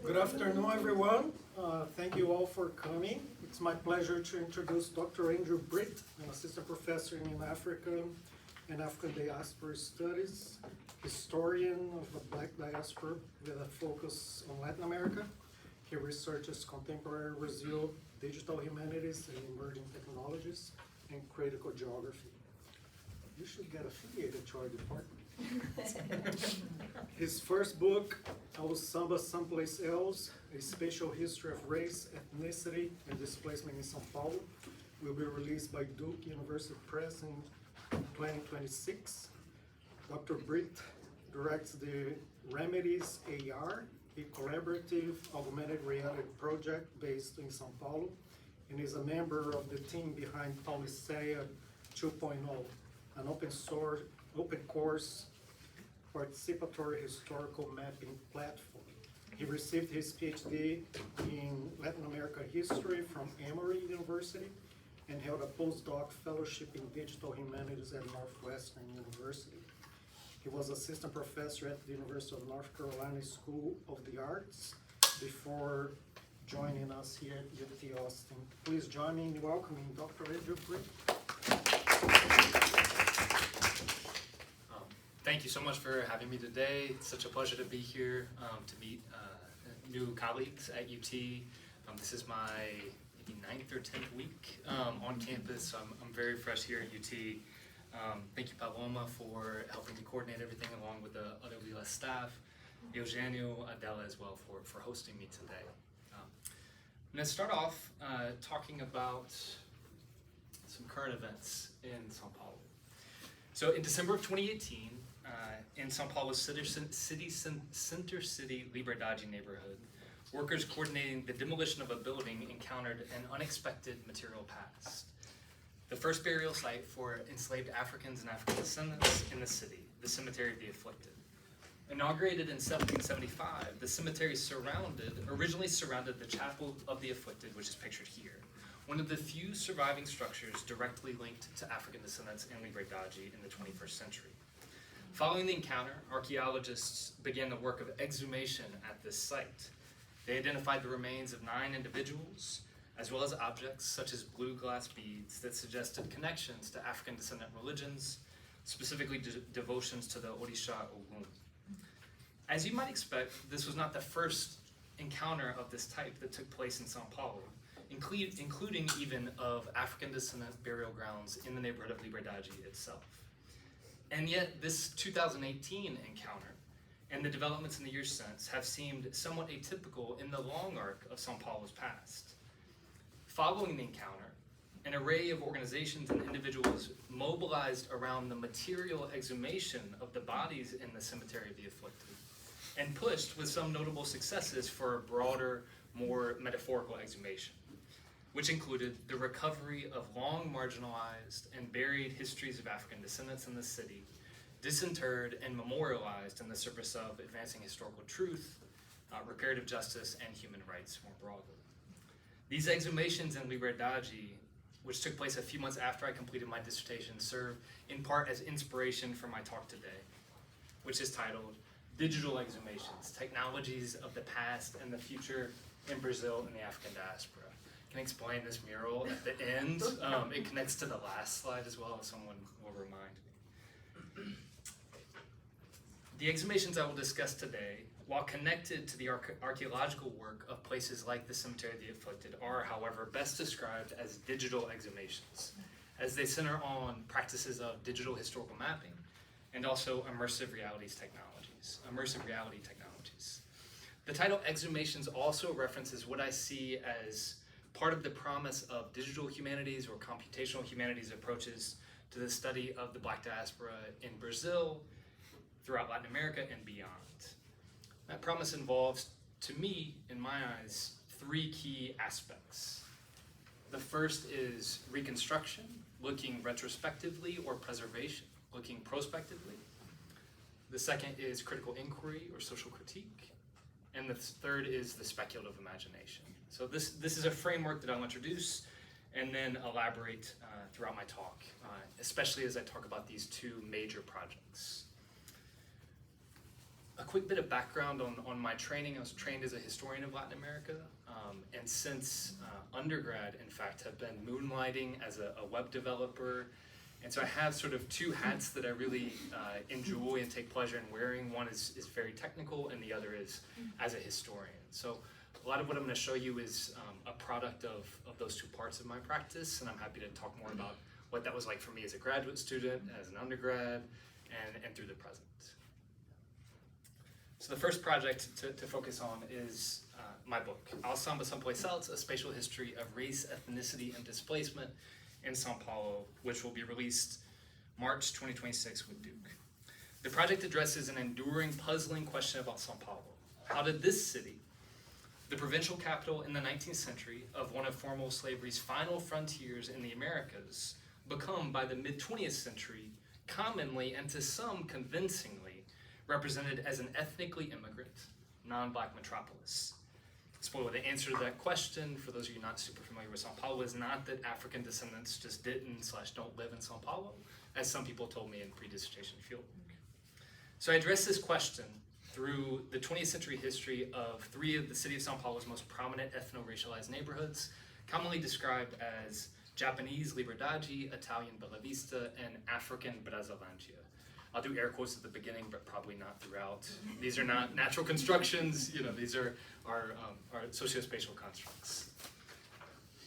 Good afternoon, everyone. Thank you all for coming. It's my pleasure to introduce Dr. Andrew Britt, an assistant professor in Africa and African diaspora studies, historian of the Black diaspora with a focus on Latin America. He researches contemporary Brazil, digital humanities and emerging technologies, and critical geography. You should get affiliated to our department. His first book, Aos Samba Someplace Else, A Spatial History of Race, Ethnicity, and Displacement in São Paulo, will be released by Duke University Press in 2026. Dr. Britt directs the Remedies AR, a collaborative augmented reality project based in São Paulo, and is a member of the team behind Pauliceia 2.0, an open course participatory historical mapping platform. He received his PhD in Latin America history from Emory University and held a postdoc fellowship in digital humanities at Northwestern University. He was assistant professor at the University of North Carolina School of the Arts before joining us here at UT Austin. Please join me in welcoming Dr. Andrew Britt. Thank you so much for having me today. It's such a pleasure to be here to meet new colleagues at UT. This is my maybe 9th or 10th week on campus, so I'm very fresh here at UT. Thank you, Paloma, for helping me coordinate everything along with the other Lila staff. Eugenio, Adela as well for hosting me today. I'm going to start off talking about some current events in São Paulo. So in December of 2018, in São Paulo's Center City Liberdade neighborhood, workers coordinating the demolition of a building encountered an unexpected material past. The first burial site for enslaved Africans and African descendants in the city, the Cemetery of the Afflicted. Inaugurated in 1775, the cemetery originally surrounded the Chapel of the Afflicted, which is pictured here, one of the few surviving structures directly linked to African descendants in Liberdade in the 21st century. Following the encounter, archaeologists began the work of exhumation at this site. They identified the remains of 9 individuals, as well as objects such as blue glass beads that suggested connections to African descendant religions, specifically devotions to the Orisha Ogun. As you might expect, this was not the first encounter of this type that took place in São Paulo, including even of African descendant burial grounds in the neighborhood of Liberdade itself. And yet this 2018 encounter and the developments in the years since have seemed somewhat atypical in the long arc of São Paulo's past. Following the encounter, an array of organizations and individuals mobilized around the material exhumation of the bodies in the Cemetery of the Afflicted, and pushed with some notable successes for a broader, more metaphorical exhumation, which included the recovery of long marginalized and buried histories of African descendants in the city, disinterred and memorialized in the service of advancing historical truth, reparative justice, and human rights more broadly. These exhumations in Liberdade, which took place a few months after I completed my dissertation, serve in part as inspiration for my talk today, which is titled Digital Exhumations, Technologies of the Past and the Future in Brazil and the African Diaspora. I can explain this mural at the end. It connects to the last slide as well, if someone will remind me. The exhumations I will discuss today, while connected to the archaeological work of places like the Cemetery of the Afflicted, are, however, best described as digital exhumations, as they center on practices of digital historical mapping and also immersive reality technologies. The title Exhumations also references what I see as part of the promise of digital humanities or computational humanities approaches to the study of the Black diaspora in Brazil, throughout Latin America, and beyond. That promise involves, to me, in my eyes, 3 key aspects. The first is reconstruction, looking retrospectively, or preservation, looking prospectively. The second is critical inquiry or social critique. And the third is the speculative imagination. So this is a framework that I'll introduce and then elaborate throughout my talk, especially as I talk about these 2 major projects. a quick bit of background on my training. I was trained as a historian of Latin America, and since undergrad, in fact, have been moonlighting as a web developer. And so I have sort of two hats that I really enjoy and take pleasure in wearing. One is very technical, and the other is as a historian. So a lot of what I'm going to show you is a product of those two parts of my practice, and I'm happy to talk more about what that was like for me as a graduate student, as an undergrad, and through the present. So the first project to focus on is my book, Al Samba Someplace Else, A Spatial History of Race, Ethnicity, and Displacement in Sao Paulo, which will be released March 2026 with Duke. The project addresses an enduring, puzzling question about Sao Paulo. How did this city, the provincial capital in the 19th century of one of formal slavery's final frontiers in the Americas, become by the mid-20th century commonly and to some convincingly represented as an ethnically immigrant, non-Black metropolis? Spoiler, the answer to that question, for those of you not super familiar with Sao Paulo, is not that African descendants just didn't/don't live in Sao Paulo, as some people told me in pre-dissertation fieldwork. So I address this question through the 20th century history of three of the city of Sao Paulo's most prominent ethno-racialized neighborhoods, commonly described as Japanese Liberdade, Italian Bella Vista, and African Brasilândia. I'll do air quotes at the beginning, but probably not throughout. These are not natural constructions. These are our sociospatial constructs.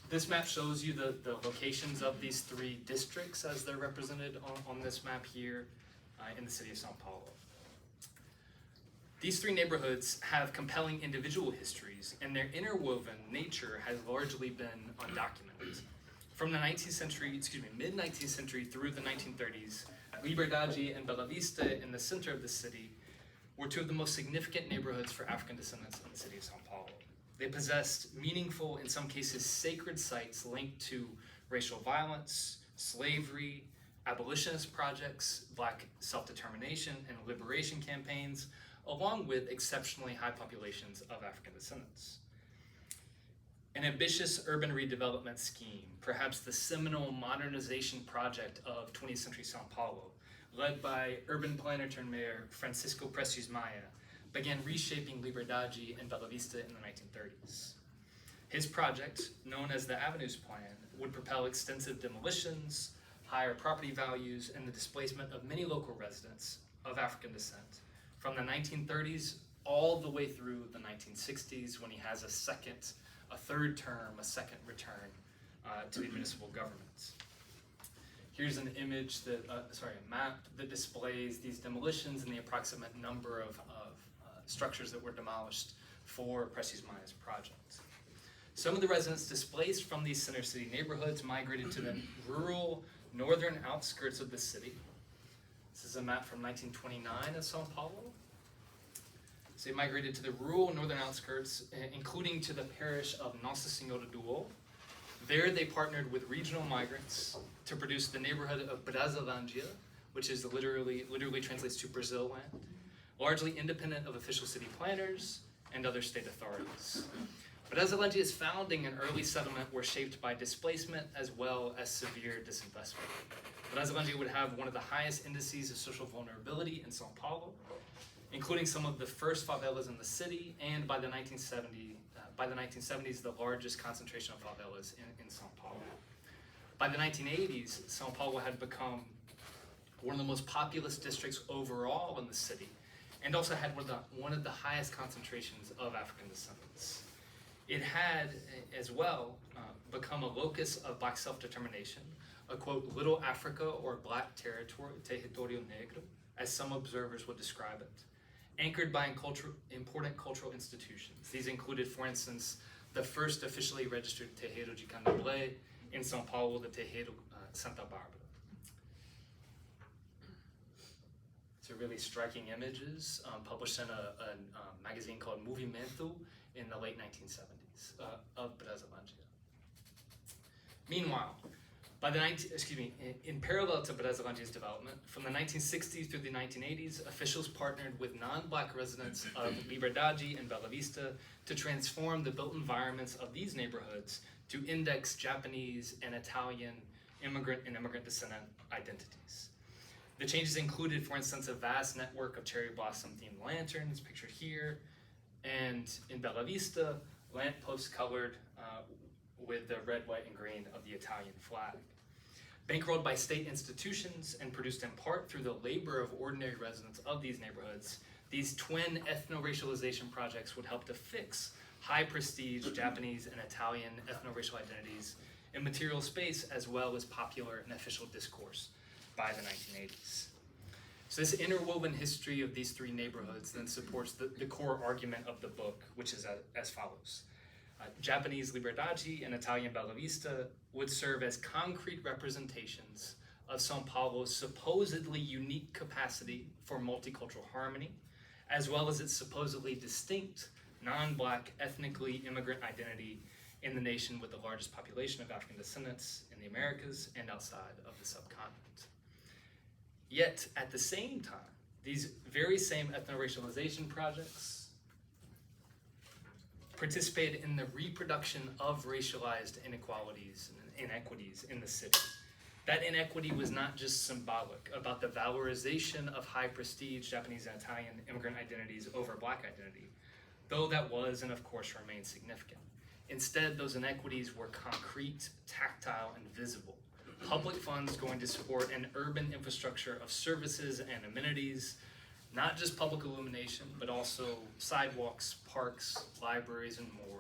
This map shows you the locations of these three districts as they're represented on this map here in the city of Sao Paulo. These three neighborhoods have compelling individual histories, and their interwoven nature has largely been undocumented. From the mid-19th century through the 1930s, Liberdade and Bella Vista in the center of the city were two of the most significant neighborhoods for African descendants in the city of Sao Paulo. They possessed meaningful, in some cases sacred sites linked to racial violence, slavery, abolitionist projects, Black self-determination and liberation campaigns, along with exceptionally high populations of African descendants. An ambitious urban redevelopment scheme, perhaps the seminal modernization project of 20th century Sao Paulo, led by urban planner turned mayor Francisco Precious Maia, began reshaping Liberdade and Bella Vista in the 1930s. His project, known as the Avenues Plan, would propel extensive demolitions, higher property values, and the displacement of many local residents of African descent from the 1930s all the way through the 1960s, when he has a second return to the municipal government. Here's an image a map that displays these demolitions and the approximate number of structures that were demolished for Precious Maia's project. Some of the residents displaced from these center city neighborhoods migrated to the rural northern outskirts of the city. This is a map from 1929 of Sao Paulo. So they migrated to the rural northern outskirts, including to the parish of Nossa Senhora do O. There they partnered with regional migrants to produce the neighborhood of Brasilândia, which is literally translates to Brazil land, largely independent of official city planners and other state authorities. Brasilândia's founding and early settlement were shaped by displacement as well as severe disinvestment. Brasilândia would have one of the highest indices of social vulnerability in Sao Paulo, including some of the first favelas in the city, and by the 1970s, the largest concentration of favelas in Sao Paulo. By the 1980s, Sao Paulo had become one of the most populous districts overall in the city, and also had one of the highest concentrations of African descendants. It had, as well, become a locus of Black self-determination, a quote, Little Africa or Black territory, territorio negro, as some observers would describe it, anchored by important cultural institutions. These included, for instance, the first officially registered Terreiro de Candomblé in São Paulo, the Terreiro Santa Bárbara. These are really striking images published in a magazine called Movimento in the late 1970s of Brasilândia. Meanwhile, in parallel to Brasilândia's development, from the 1960s through the 1980s, officials partnered with non-Black residents of Liberdade and Bella Vista to transform the built environments of these neighborhoods to index Japanese and Italian immigrant and immigrant descendant identities. The changes included, for instance, a vast network of cherry blossom themed lanterns pictured here, and in Bella Vista, lampposts colored with the red, white, and green of the Italian flag. Bankrolled by state institutions and produced in part through the labor of ordinary residents of these neighborhoods, these twin ethno-racialization projects would help to fix high-prestige Japanese and Italian ethno-racial identities in material space, as well as popular and official discourse by the 1980s. So this interwoven history of these three neighborhoods then supports the core argument of the book, which is as follows. Japanese Liberdade and Italian Bella Vista would serve as concrete representations of São Paulo's supposedly unique capacity for multicultural harmony, as well as its supposedly distinct, non-Black, ethnically immigrant identity in the nation with the largest population of African descendants in the Americas and outside of the subcontinent. Yet, at the same time, these very same ethno-racialization projects participated in the reproduction of racialized inequalities and inequities in the city. That inequity was not just symbolic about the valorization of high prestige Japanese and Italian immigrant identities over Black identity, though that was and of course remains significant. Instead, those inequities were concrete, tactile, and visible. Public funds going to support an urban infrastructure of services and amenities, not just public illumination, but also sidewalks, parks, libraries, and more,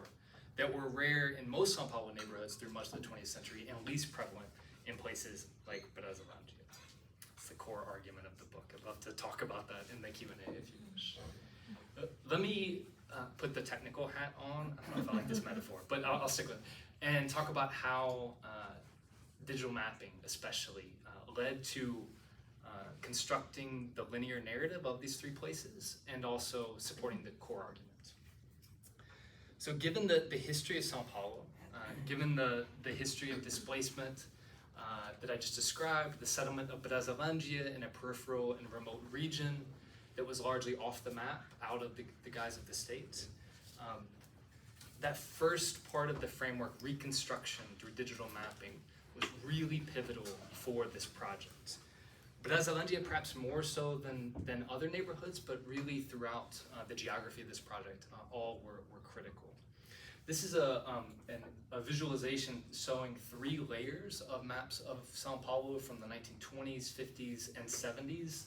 that were rare in most São Paulo neighborhoods through much of the 20th century and least prevalent in places like Brazilandia. It's the core argument of the book. I'd love to talk about that in the Q&A if you wish. Let me put the technical hat on. I don't know if I like this metaphor, but I'll stick with it. And talk about how digital mapping especially led to constructing the linear narrative of these three places and also supporting the core arguments. So given the history of São Paulo, given the history of displacement that I just described, the settlement of Brazilandia in a peripheral and remote region that was largely off the map, out of the guise of the state, that first part of the framework, reconstruction through digital mapping, was really pivotal for this project. Brazilandia perhaps more so than other neighborhoods, but really throughout the geography of this project, all were critical. This is a visualization showing 3 layers of maps of São Paulo from the 1920s, 50s, and 70s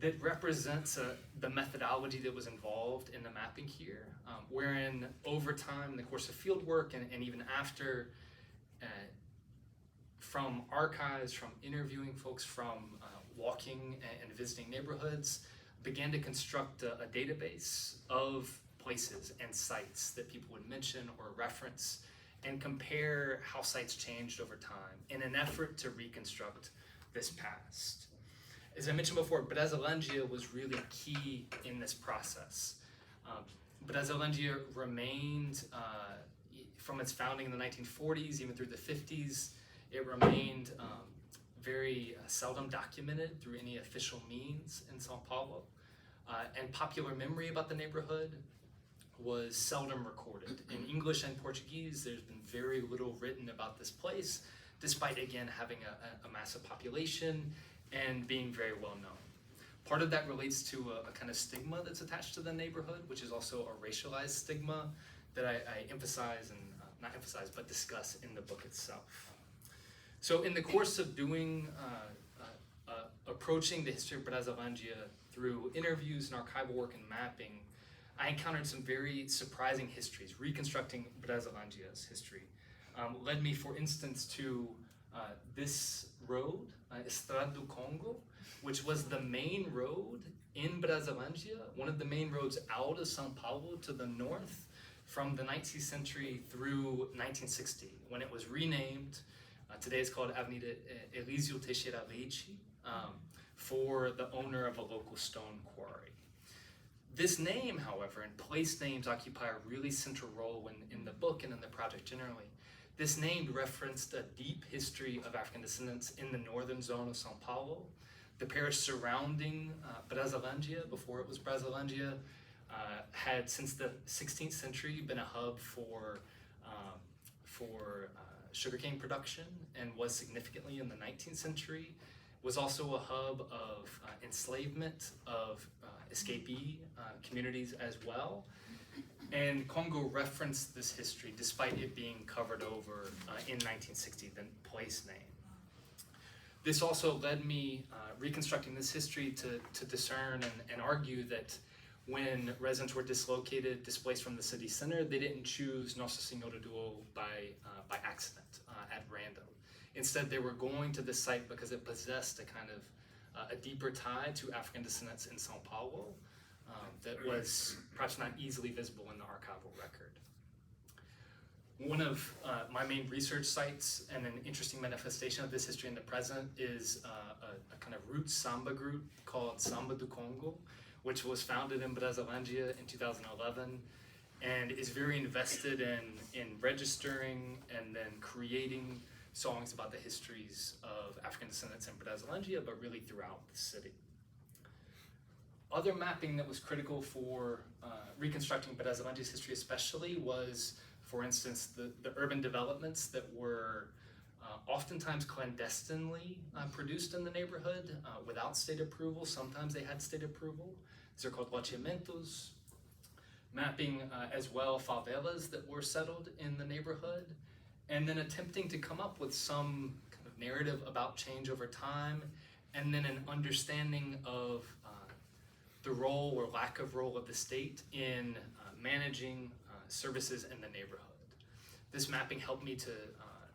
that represents the methodology that was involved in the mapping here, wherein over time, in the course of field work and even after, from archives, from interviewing folks, from walking and visiting neighborhoods, began to construct a database of places and sites that people would mention or reference and compare how sites changed over time in an effort to reconstruct this past. As I mentioned before, Brazilandia was really key in this process. Brazilandia remained, from its founding in the 1940s, even through the 50s, it remained very seldom documented through any official means in São Paulo. And popular memory about the neighborhood was seldom recorded. In English and Portuguese, there's been very little written about this place, despite, again, having a massive population and being very well known. Part of that relates to a kind of stigma that's attached to the neighborhood, which is also a racialized stigma that I emphasize and not emphasize, but discuss in the book itself. So in the course of doing, approaching the history of Brazilandia through interviews and archival work and mapping, I encountered some very surprising histories. Reconstructing Brazilandia's history led me, for instance, to this road, Estrada do Congo, which was the main road in Brazilandia, one of the main roads out of São Paulo to the north from the 19th century through 1960, when it was renamed. Today it's called Avenida Elísio Teixeira Leite, for the owner of a local stone quarry. This name, however, and place names occupy a really central role in the book and in the project generally. This name referenced a deep history of African descendants in the northern zone of São Paulo. The parish surrounding Brazilandia, before it was Brazilandia, had since the 16th century been a hub for sugarcane production and was significantly in the 19th century was also a hub of enslavement of escapee communities as well. And Congo referenced this history despite it being covered over in 1960, the place name. This also led me, reconstructing this history, to discern and argue that when residents were displaced from the city center, they didn't choose Nossa Senhora do Ouro by accident, at random. Instead, they were going to this site because it possessed a kind of a deeper tie to African descendants in São Paulo that was perhaps not easily visible in the archival record. One of my main research sites and an interesting manifestation of this history in the present is a kind of roots samba group called Samba do Congo, which was founded in Brasilândia in 2011 and is very invested in registering and then creating songs about the histories of African descendants in Brasilândia, but really throughout the city. Other mapping that was critical for reconstructing Brasilândia's history especially was, for instance, the urban developments that were oftentimes clandestinely produced in the neighborhood without state approval. Sometimes they had state approval. These are called loteamentos. Mapping as well favelas that were settled in the neighborhood, and then attempting to come up with some kind of narrative about change over time, and then an understanding of the role or lack of role of the state in managing services in the neighborhood. This mapping helped me to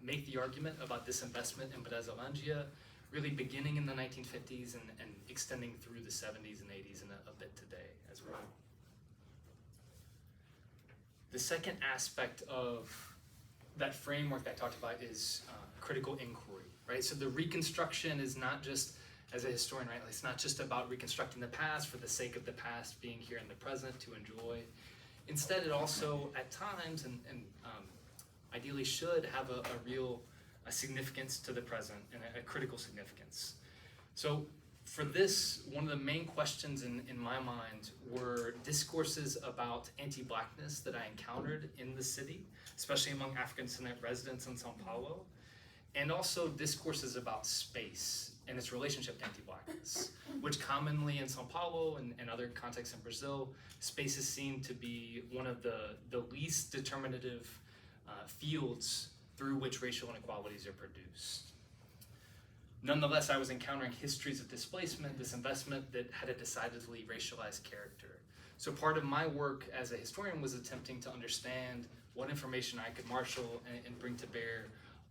make the argument about disinvestment in Brasilândia, really beginning in the 1950s and extending through the 70s and 80s and a bit today as well. The second aspect of that framework that I talked about is critical inquiry, right? So the reconstruction is not just, as a historian, right, it's not just about reconstructing the past for the sake of the past being here in the present to enjoy. Instead, it also, at times, and ideally should have a real significance to the present and a critical significance. So for this, one of the main questions in my mind were discourses about anti-Blackness that I encountered in the city, especially among African descendant residents in São Paulo, and also discourses about space and its relationship to anti-Blackness, which commonly in São Paulo and other contexts in Brazil, space is seen to be one of the least determinative fields through which racial inequalities are produced. Nonetheless, I was encountering histories of displacement, disinvestment that had a decidedly racialized character. So part of my work as a historian was attempting to understand what information I could marshal and bring to bear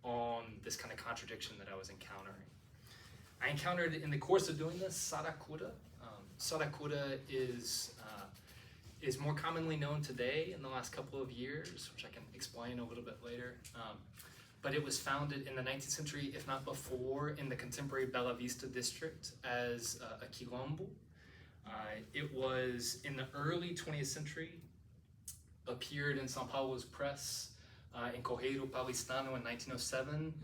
on this kind of contradiction that I was encountering. I encountered in the course of doing this Saracura. Saracura is more commonly known today in the last couple of years, which I can explain a little bit later. But it was founded in the 19th century, if not before, in the contemporary Bela Vista district as a quilombo. It was in the early 20th century, appeared in São Paulo's press in Correio Paulistano in 1907,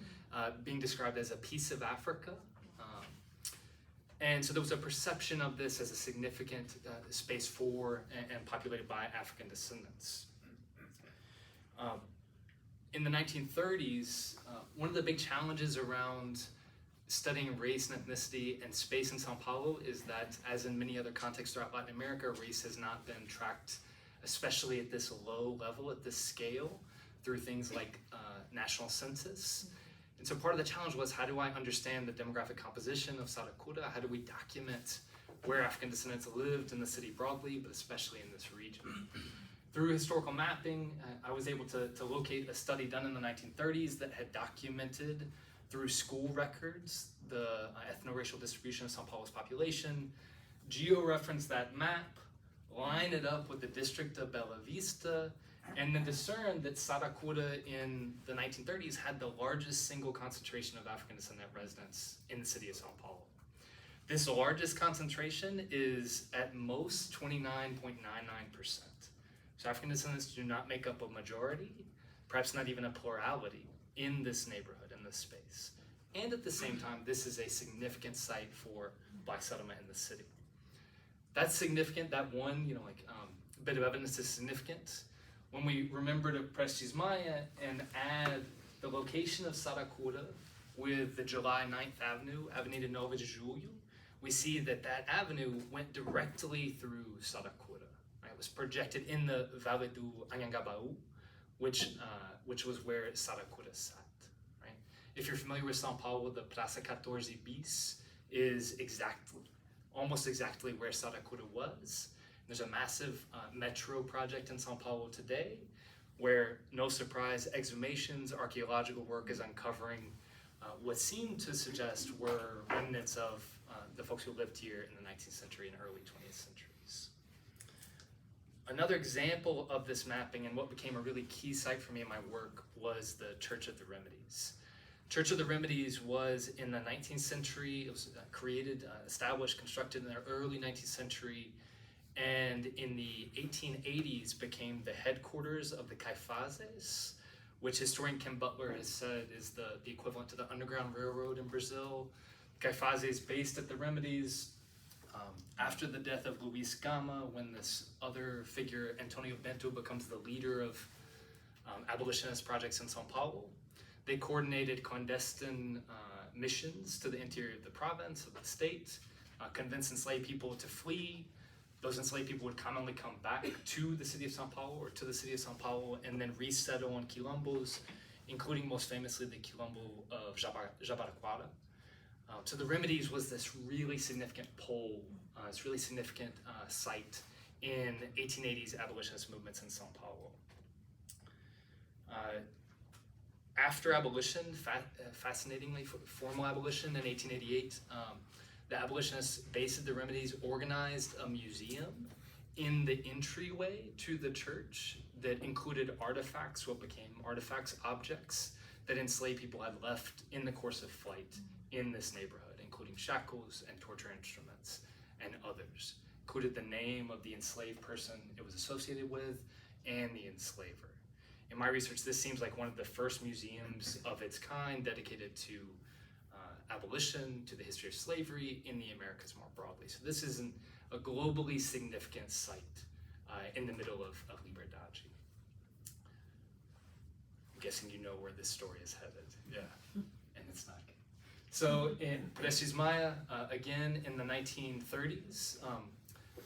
being described as a piece of Africa. And so there was a perception of this as a significant space for and populated by African descendants. In the 1930s, one of the big challenges around studying race and ethnicity and space in São Paulo is that, as in many other contexts throughout Latin America, race has not been tracked, especially at this low level, at this scale, through things like national census. And so part of the challenge was, how do I understand the demographic composition of Saracura? How do we document where African descendants lived in the city broadly, but especially in this region? Through historical mapping, I was able to locate a study done in the 1930s that had documented through school records the ethno-racial distribution of São Paulo's population, geo-reference that map, line it up with the district of Bela Vista, and then discern that Saracura in the 1930s had the largest single concentration of African descendant residents in the city of São Paulo. This largest concentration is at most 29.99%. So African descendants do not make up a majority, perhaps not even a plurality in this neighborhood, in this space. And at the same time, this is a significant site for Black settlement in the city. That's significant, that one, bit of evidence is significant. When we remember to Prestes Maya and add the location of Saracura with the July 9th Avenue, Avenida 9 de Julho, we see that that avenue went directly through Saracura. Right? It was projected in the Vale do Anhangabaú, which was where Saracura sat. Right? If you're familiar with São Paulo, the Praça 14 Bis is almost exactly where Saracura was. There's a massive metro project in São Paulo today where, no surprise, exhumations, archaeological work is uncovering what seemed to suggest were remnants of the folks who lived here in the 19th century and early 20th centuries. Another example of this mapping and what became a really key site for me in my work was the Church of the Remedies. Church of the Remedies was in the 19th century. It was created, established, constructed in the early 19th century, and in the 1880s became the headquarters of the Caifases, which historian Kim Butler has said is the equivalent to the Underground Railroad in Brazil. Caifases based at the Remedies. After the death of Luis Gama, when this other figure, Antonio Bento, becomes the leader of abolitionist projects in São Paulo, they coordinated clandestine missions to the interior of the province, of the state, convinced enslaved people to flee. Those enslaved people would commonly come back to the city of São Paulo or to the city of São Paulo and then resettle on quilombos, including most famously the quilombo of Jabaraquara. So the Remedies was this really significant pole, this really significant site in 1880s abolitionist movements in São Paulo. After abolition, fascinatingly, formal abolition in 1888, the abolitionists based at the Remedies organized a museum in the entryway to the church that included artifacts, what became artifacts, objects that enslaved people had left in the course of flight in this neighborhood, including shackles and torture instruments and others. Included the name of the enslaved person it was associated with and the enslaver. In my research, this seems like one of the first museums of its kind dedicated to abolition, to the history of slavery in the Americas more broadly. So this is a globally significant site in the middle of Liberdade. I'm guessing you know where this story is headed. Yeah, and it's not. So in Prestes Maia, again in the 1930s,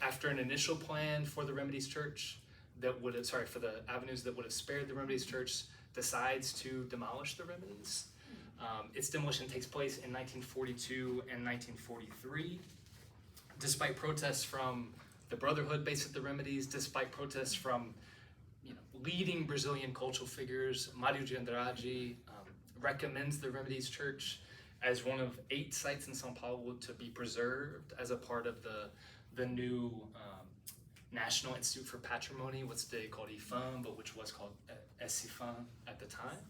after an initial plan for the Remedies Church that would have, for the avenues that would have spared the Remedies Church, decides to demolish the Remedies. Its demolition takes place in 1942 and 1943. Despite protests from the Brotherhood based at the Remedies, despite protests from leading Brazilian cultural figures, Mário de Andrade recommends the Remedies Church as one of 8 sites in São Paulo to be preserved as a part of the new National Institute for Patrimony, what's today called IFAM, but which was called SIFAM at the time.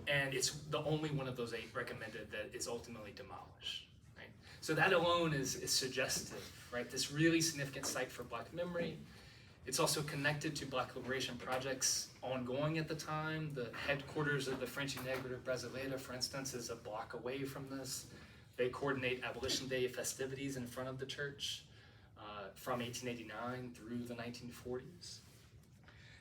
And it's the only one of those 8 recommended that is ultimately demolished. Right? So that alone is suggestive, right? This really significant site for Black memory. It's also connected to Black liberation projects ongoing at the time. The headquarters of the Frente Negra Brasileira, for instance, is a block away from this. They coordinate Abolition Day festivities in front of the church from 1889 through the 1940s.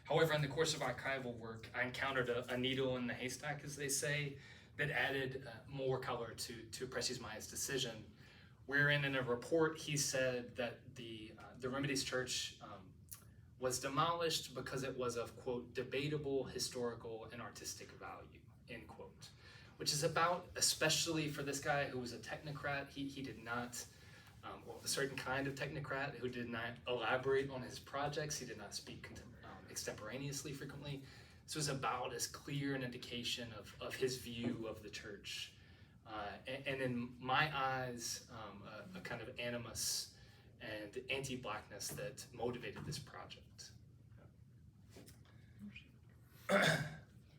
However, in the course of archival work, I encountered a needle in the haystack, as they say, that added more color to Prestes Maia's decision, wherein in a report he said that the Remedies Church was demolished because it was of, quote, debatable historical and artistic value, end quote. Which is about, especially for this guy who was a technocrat, he did not, well, a certain kind of technocrat who did not elaborate on his projects, he did not speak extemporaneously frequently. This was about as clear an indication of his view of the church. And in my eyes, a kind of animus and anti-Blackness that motivated this project.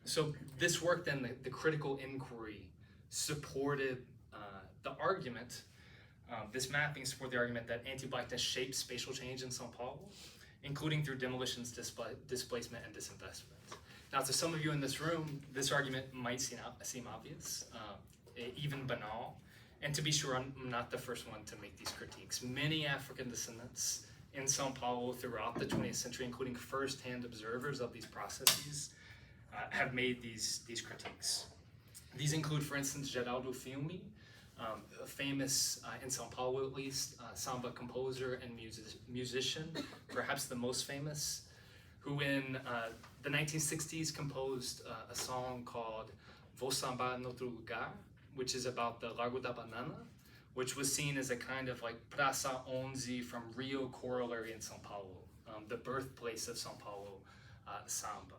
So this work then, the critical inquiry, supported the argument, this mapping supported the argument that anti-Blackness shaped spatial change in São Paulo, including through demolitions, displacement, and disinvestment. Now, to some of you in this room, this argument might seem obvious, even banal. And to be sure, I'm not the first one to make these critiques. Many African descendants in São Paulo throughout the 20th century, including first-hand observers of these processes, have made these critiques. These include, for instance, Geraldo Filme, a famous, in São Paulo at least, samba composer and musician, perhaps the most famous, who in the 1960s composed a song called Vou Sambar Noutro Lugar, which is about the Largo da Banana, which was seen as a kind of like Praça 11 from Rio corollary in São Paulo, the birthplace of São Paulo samba.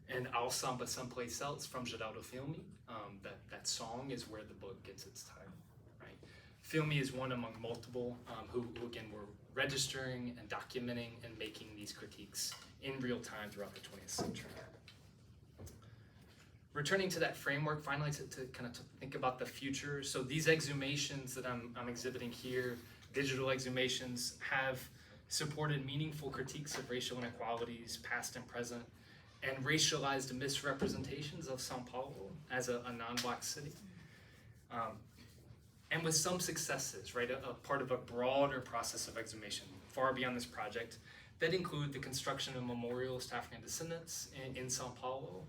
And I'll Samba Someplace Else from Geraldo Filme. That song is where the book gets its title, right? Filme is one among multiple who again were registering and documenting and making these critiques in real time throughout the 20th century. Returning to that framework, finally, to kind of think about the future. So these exhumations that I'm exhibiting here, digital exhumations, have supported meaningful critiques of racial inequalities, past and present, and racialized misrepresentations of São Paulo as a non-Black city. And with some successes, right, a part of a broader process of exhumation far beyond this project that include the construction of memorials to African descendants in São Paulo,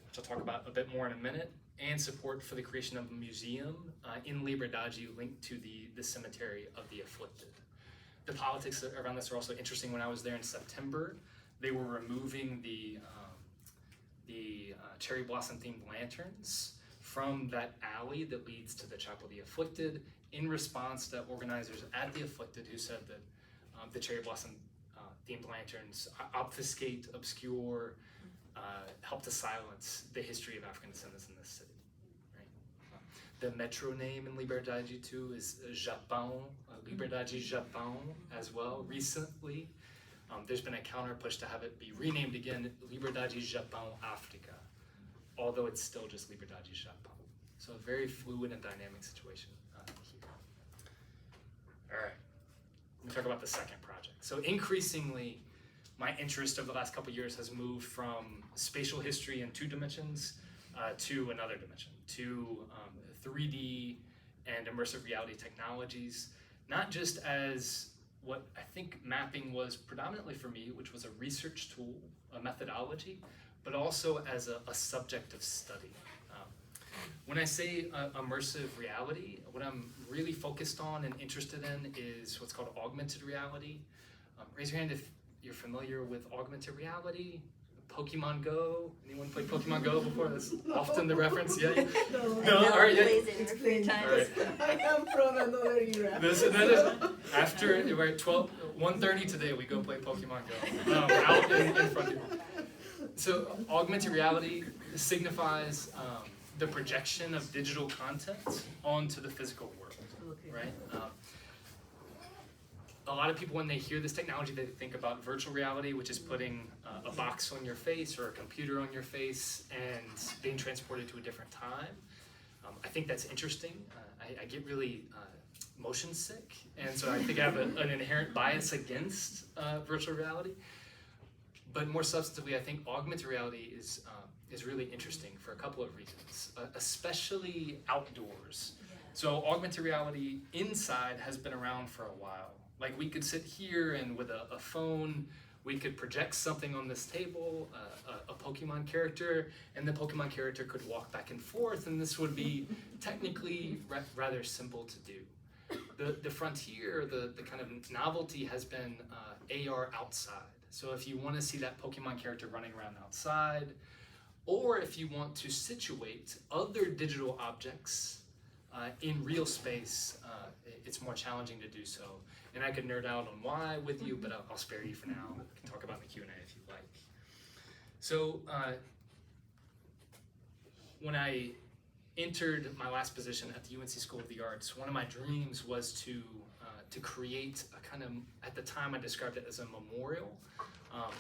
which I'll talk about a bit more in a minute, and support for the creation of a museum in Liberdade linked to the cemetery of the afflicted. The politics around this are also interesting. When I was there in September, they were removing the cherry blossom themed lanterns from that alley that leads to the Chapel of the Afflicted in response to organizers at the Afflicted who said that the cherry blossom themed lanterns obfuscate, obscure, help to silence the history of African descendants in this city. Right? The metro name in Liberdade too is Japão, Liberdade Japão as well. Recently, there's been a counter push to have it be renamed again, Liberdade Japão África, although it's still just Liberdade Japão. So a very fluid and dynamic situation here. All right, let me talk about the second project. So increasingly, my interest over the last couple of years has moved from spatial history in 2 dimensions to another dimension, to 3D and immersive reality technologies, not just as what I think mapping was predominantly for me, which was a research tool, a methodology, but also as a subject of study. When I say immersive reality, what I'm really focused on and interested in is what's called augmented reality. Raise your hand if you're familiar with augmented reality. Pokemon Go. Anyone played Pokemon Go before? That's often the reference. Yeah. No. All right. Yeah. In your free time. All right. I am from another era. That is after we're at 1:30 today. We go play Pokemon Go out in front of you. So augmented reality signifies the projection of digital content onto the physical world. Okay. Right. A lot of people, when they hear this technology, they think about virtual reality, which is putting a box on your face or a computer on your face and being transported to a different time. I think that's interesting. I get really motion sick, and so I think I have an inherent bias against virtual reality. But more substantively, I think augmented reality is really interesting for a couple of reasons, especially outdoors. So augmented reality inside has been around for a while. Like we could sit here and with a phone, we could project something on this table, a Pokemon character, and the Pokemon character could walk back and forth, and this would be technically rather simple to do. The frontier, the kind of novelty has been AR outside. So if you want to see that Pokemon character running around outside, or if you want to situate other digital objects in real space, it's more challenging to do so. And I could nerd out on why with you, but I'll spare you for now. We can talk about in the Q&A if you'd like. So when I entered my last position at the UNC School of the Arts, one of my dreams was to create a kind of, at the time I described it as a memorial.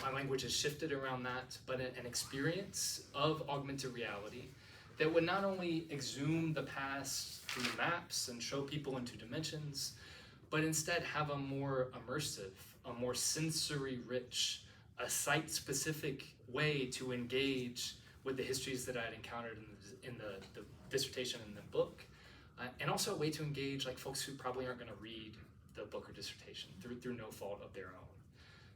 My language has shifted around that, but an experience of augmented reality that would not only exhume the past through maps and show people in 2 dimensions, but instead have a more immersive, a more sensory-rich, a site-specific way to engage with the histories that I had encountered in the dissertation and the book, and also a way to engage like folks who probably aren't going to read the book or dissertation through no fault of their own.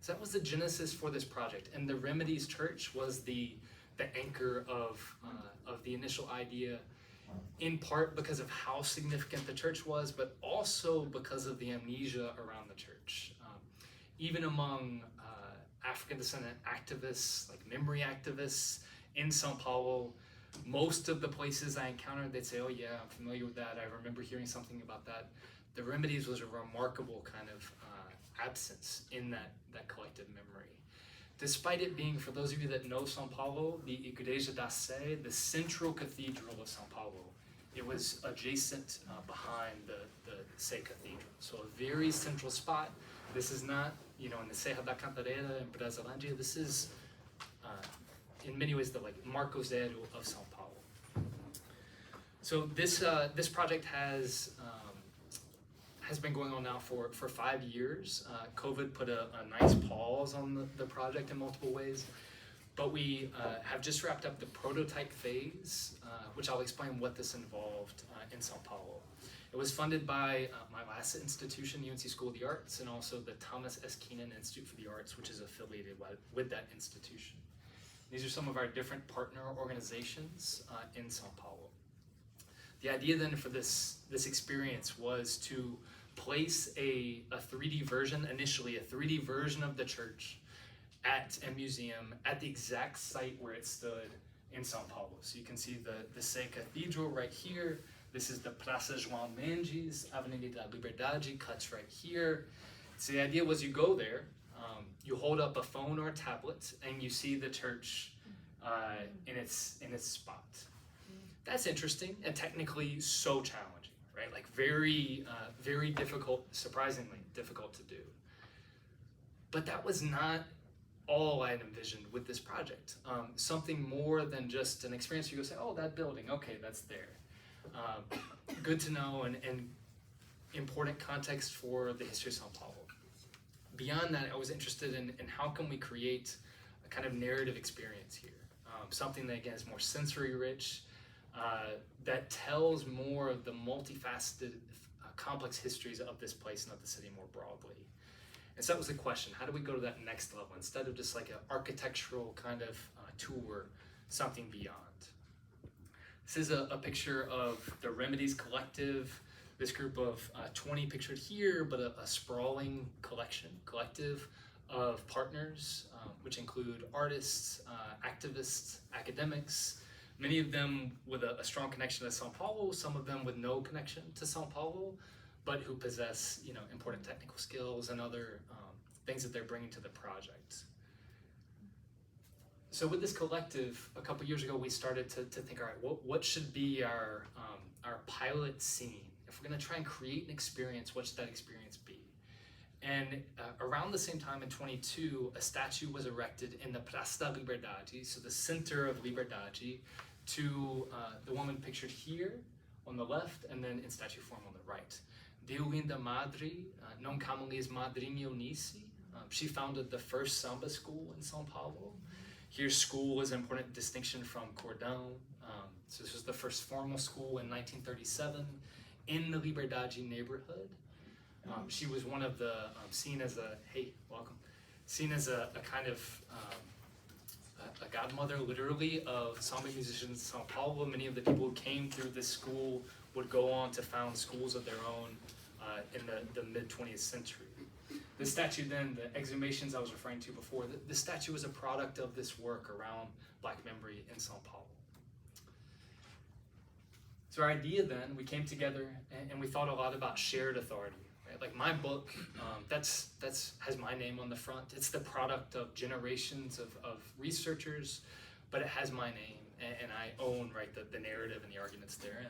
So that was the genesis for this project, and the Remedies Church was the the anchor of the initial idea, in part because of how significant the church was, but also because of the amnesia around the church. Even among African descendant activists, like memory activists in Sao Paulo, most of the places I encountered, they'd say, oh yeah, I'm familiar with that. I remember hearing something about that. The Remedies was a remarkable kind of absence in that collective memory. Despite it being, for those of you that know Sao Paulo, the Igreja da Sé, the central cathedral of Sao Paulo, it was adjacent behind the Sé Cathedral. So a very central spot. This is not, in the Serra da Cantareira in Brasilândia. This is, in many ways, the Marco Zero of Sao Paulo. So this project has been going on now for 5 years. COVID put a nice pause on the project in multiple ways, but we have just wrapped up the prototype phase, which I'll explain what this involved in Sao Paulo. It was funded by my last institution, UNC School of the Arts, and also the Thomas S. Keenan Institute for the Arts, which is affiliated with that institution. These are some of our different partner organizations in Sao Paulo. The idea then for this experience was to place a 3D version, initially a 3D version of the church at a museum at the exact site where it stood in Sao Paulo. So you can see the Sé Cathedral right here. This is the Praça João Mendes, Avenida da Liberdade cuts right here. So the idea was you go there, you hold up a phone or a tablet, and you see the church in its spot. That's interesting and technically so challenging, right? Like very difficult, surprisingly difficult to do. But that was not all I had envisioned with this project. Something more than just an experience. You go say, oh, that building, okay, that's there. Good to know and important context for the history of Sao Paulo. Beyond that, I was interested in how can we create a kind of narrative experience here. Something that, again, is more sensory rich, that tells more of the multifaceted, complex histories of this place and of the city more broadly. And so that was the question, how do we go to that next level instead of just like an architectural kind of tour, something beyond? This is a picture of the Remedies Collective, this group of 20 pictured here, but a sprawling collective of partners, which include artists, activists, academics, many of them with a strong connection to Sao Paulo, some of them with no connection to Sao Paulo, but who possess important technical skills and other things that they're bringing to the project. So with this collective, a couple years ago, we started to think, all right, what should be our pilot scene? If we're going to try and create an experience, what should that experience be? And around the same time in 22, a statue was erected in the Praça da Liberdade, so the center of Liberdade, to the woman pictured here on the left, and then in statue form on the right. Deolinda Madre, known commonly as Madrinha Eunice. She founded the first samba school in Sao Paulo. Here, school is an important distinction from cordão. So this was the first formal school in 1937 in the Liberdade neighborhood. She was one of the, seen as a kind of a godmother, literally, of samba musicians in Sao Paulo. Many of the people who came through this school would go on to found schools of their own in the mid-20th century. The statue then, the Exhumations I was referring to before, the statue was a product of this work around Black memory in Sao Paulo. So our idea then, we came together and we thought a lot about shared authority. Right? Like my book, that's has my name on the front. It's the product of generations of researchers, but it has my name, and I own the narrative and the arguments therein.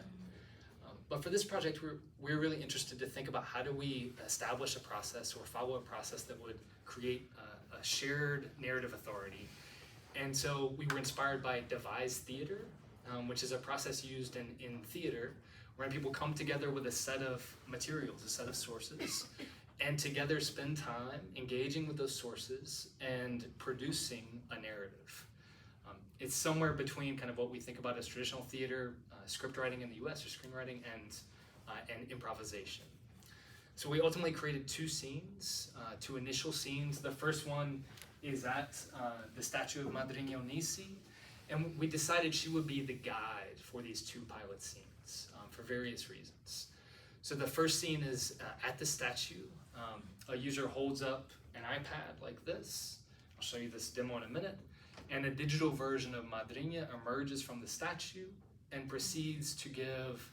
But for this project, we're really interested to think about how do we establish a process or follow a process that would create a shared narrative authority. And so we were inspired by devised theater, which is a process used in theater, where people come together with a set of materials, a set of sources, and together spend time engaging with those sources and producing a narrative. It's somewhere between kind of what we think about as traditional theater, script writing in the US, or screenwriting, and improvisation. So we ultimately created two scenes, two initial scenes. The first one is at the statue of Madrinha Eunice, And we decided she would be the guide for these 2 pilot scenes for various reasons. So the first scene is at the statue. A user holds up an iPad like this. I'll show you this demo in a minute. And a digital version of Madrinha emerges from the statue and proceeds to give,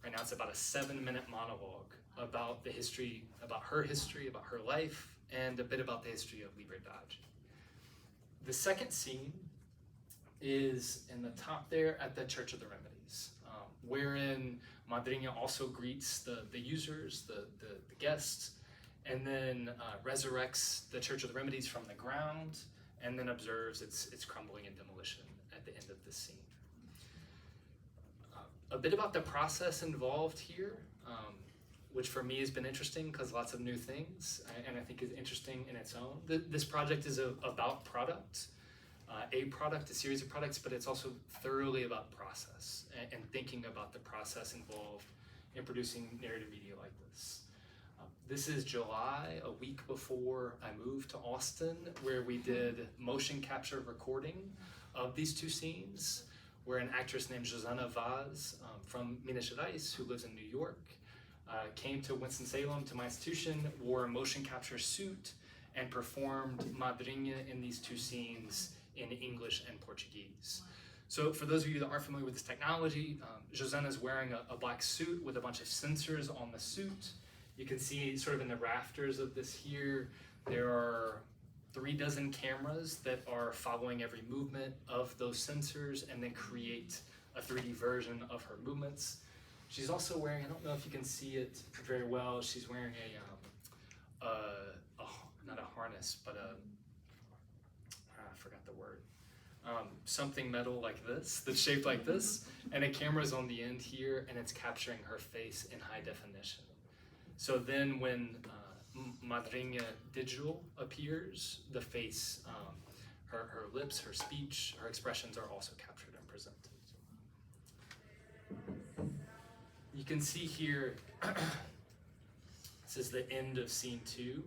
right now it's about a 7-minute monologue about the history, about her life, and a bit about the history of Liberdade. The second scene is in the top there at the Church of the Remedies, wherein Madrinha also greets the users, the guests, and then resurrects the Church of the Remedies from the ground, and then observes its crumbling and demolition at the end of the scene. A bit about the process involved here, which for me has been interesting because lots of new things, and I think is interesting in its own. This project is about product, a series of products, but it's also thoroughly about process and thinking about the process involved in producing narrative media like this. This is July, a week before I moved to Austin, where we did motion capture recording of these 2 scenes, where an actress named Josana Vaz from Minas Gerais, who lives in New York, came to Winston-Salem, to my institution, wore a motion capture suit, and performed Madrinha in these 2 scenes in English and Portuguese. So for those of you that aren't familiar with this technology, Josana is wearing a black suit with a bunch of sensors on the suit. You can see sort of in the rafters of this here, there are 36 cameras that are following every movement of those sensors and then create a 3D version of her movements. She's also wearing, I don't know if you can see it very well, she's wearing not a harness, but I forgot the word. Something metal like this, that's shaped like this, and a camera's on the end here, and it's capturing her face in high definition. So then when Madrinha Digital appears, the face, her lips, her speech, her expressions are also captured and presented. You can see here, this is the end of scene 2.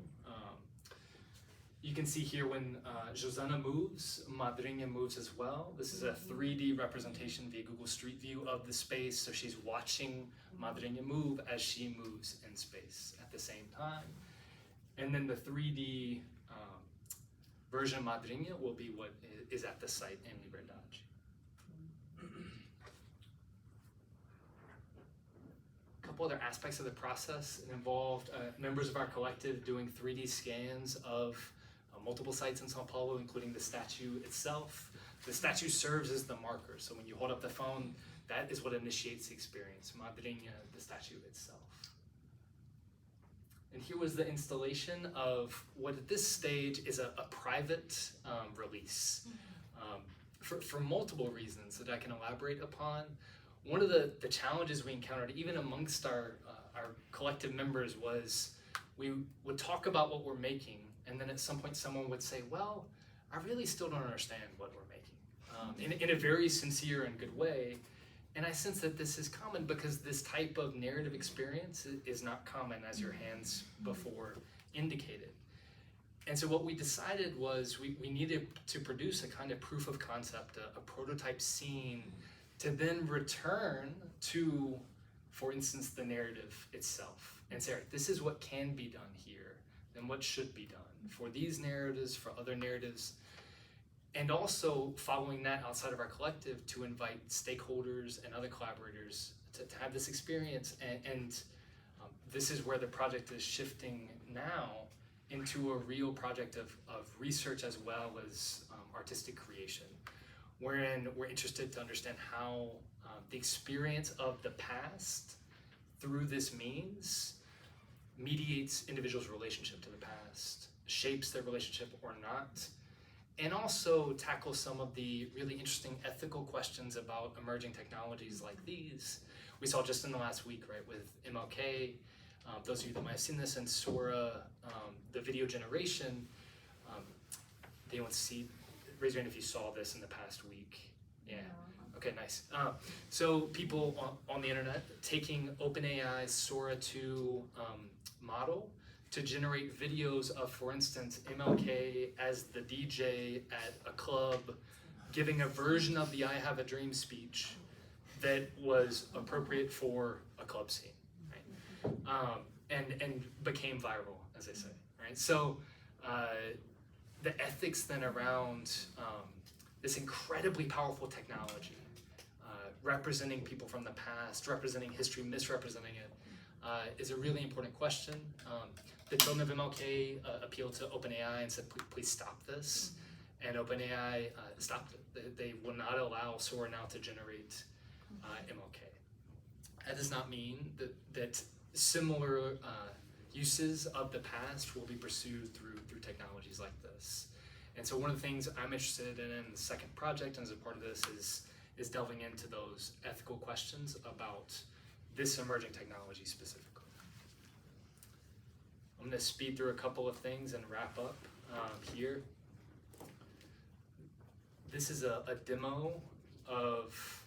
You can see here when Josana moves, Madrinha moves as well. This is a 3D representation via Google Street View of the space, so she's watching Madrinha move as she moves in space at the same time. And then the 3D version of Madrinha will be what is at the site in Liberdade. A couple other aspects of the process. It involved members of our collective doing 3D scans of multiple sites in Sao Paulo, including the statue itself. The statue serves as the marker, so when you hold up the phone, that is what initiates the experience, Madrinha, the statue itself. And here was the installation of what at this stage is a private release for multiple reasons that I can elaborate upon. One of the challenges we encountered, even amongst our collective members, was we would talk about what we're making, and then at some point someone would say, well, I really still don't understand what we're making, in a very sincere and good way. And I sense that this is common because this type of narrative experience is not common, as your hands before indicated. And so what we decided was we needed to produce a kind of proof of concept, a prototype scene, to then return to, for instance, the narrative itself and say, all right, this is what can be done here, and what should be done for these narratives, for other narratives, and also following that outside of our collective to invite stakeholders and other collaborators to have this experience. And this is where the project is shifting now into a real project of research as well as artistic creation, wherein we're interested to understand how the experience of the past through this means mediates individuals' relationship to the past, shapes their relationship or not, and also tackles some of the really interesting ethical questions about emerging technologies like these. We saw just in the last week, right, with MLK, those of you that might have seen this, and Sora, the video generation. They want to see, raise your hand if you saw this in the past week. Yeah. Okay, nice. So people on the internet taking OpenAI's Sora 2 model to generate videos of, for instance, MLK as the DJ at a club giving a version of the I Have a Dream speech that was appropriate for a club scene, right? And became viral, as they say, right? So the ethics then around this incredibly powerful technology, representing people from the past, representing history, misrepresenting it, is a really important question. The children of MLK appealed to OpenAI and said, please stop this. And OpenAI stopped it. They will not allow Sora now to generate MLK. That does not mean that similar uses of the past will be pursued through technologies like this. And so one of the things I'm interested in the second project, and as a part of this, is delving into those ethical questions about this emerging technology specifically. I'm going to speed through a couple of things and wrap up here. This is a demo of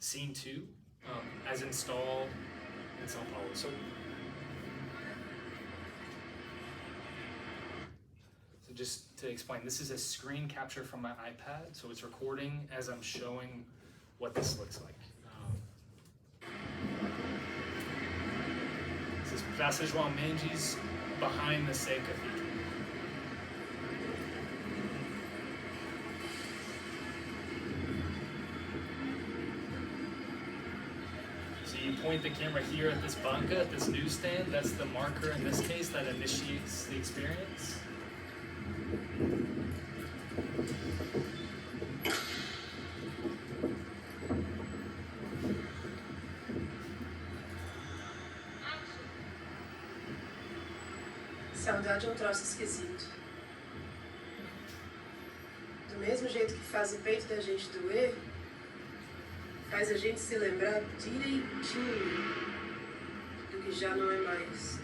Scene 2 as installed in Sao Paulo. So just to explain, this is a screen capture from my iPad, so it's recording as I'm showing what this looks like. This is Praça João Mendes behind the Sé Cathedral. So you point the camera here at this banca, at this newsstand, that's the marker in this case that initiates the experience. Saudade é troço esquisito. Do mesmo jeito que faz o peito da gente doer, faz a gente se lembrar direitinho do que já não é mais.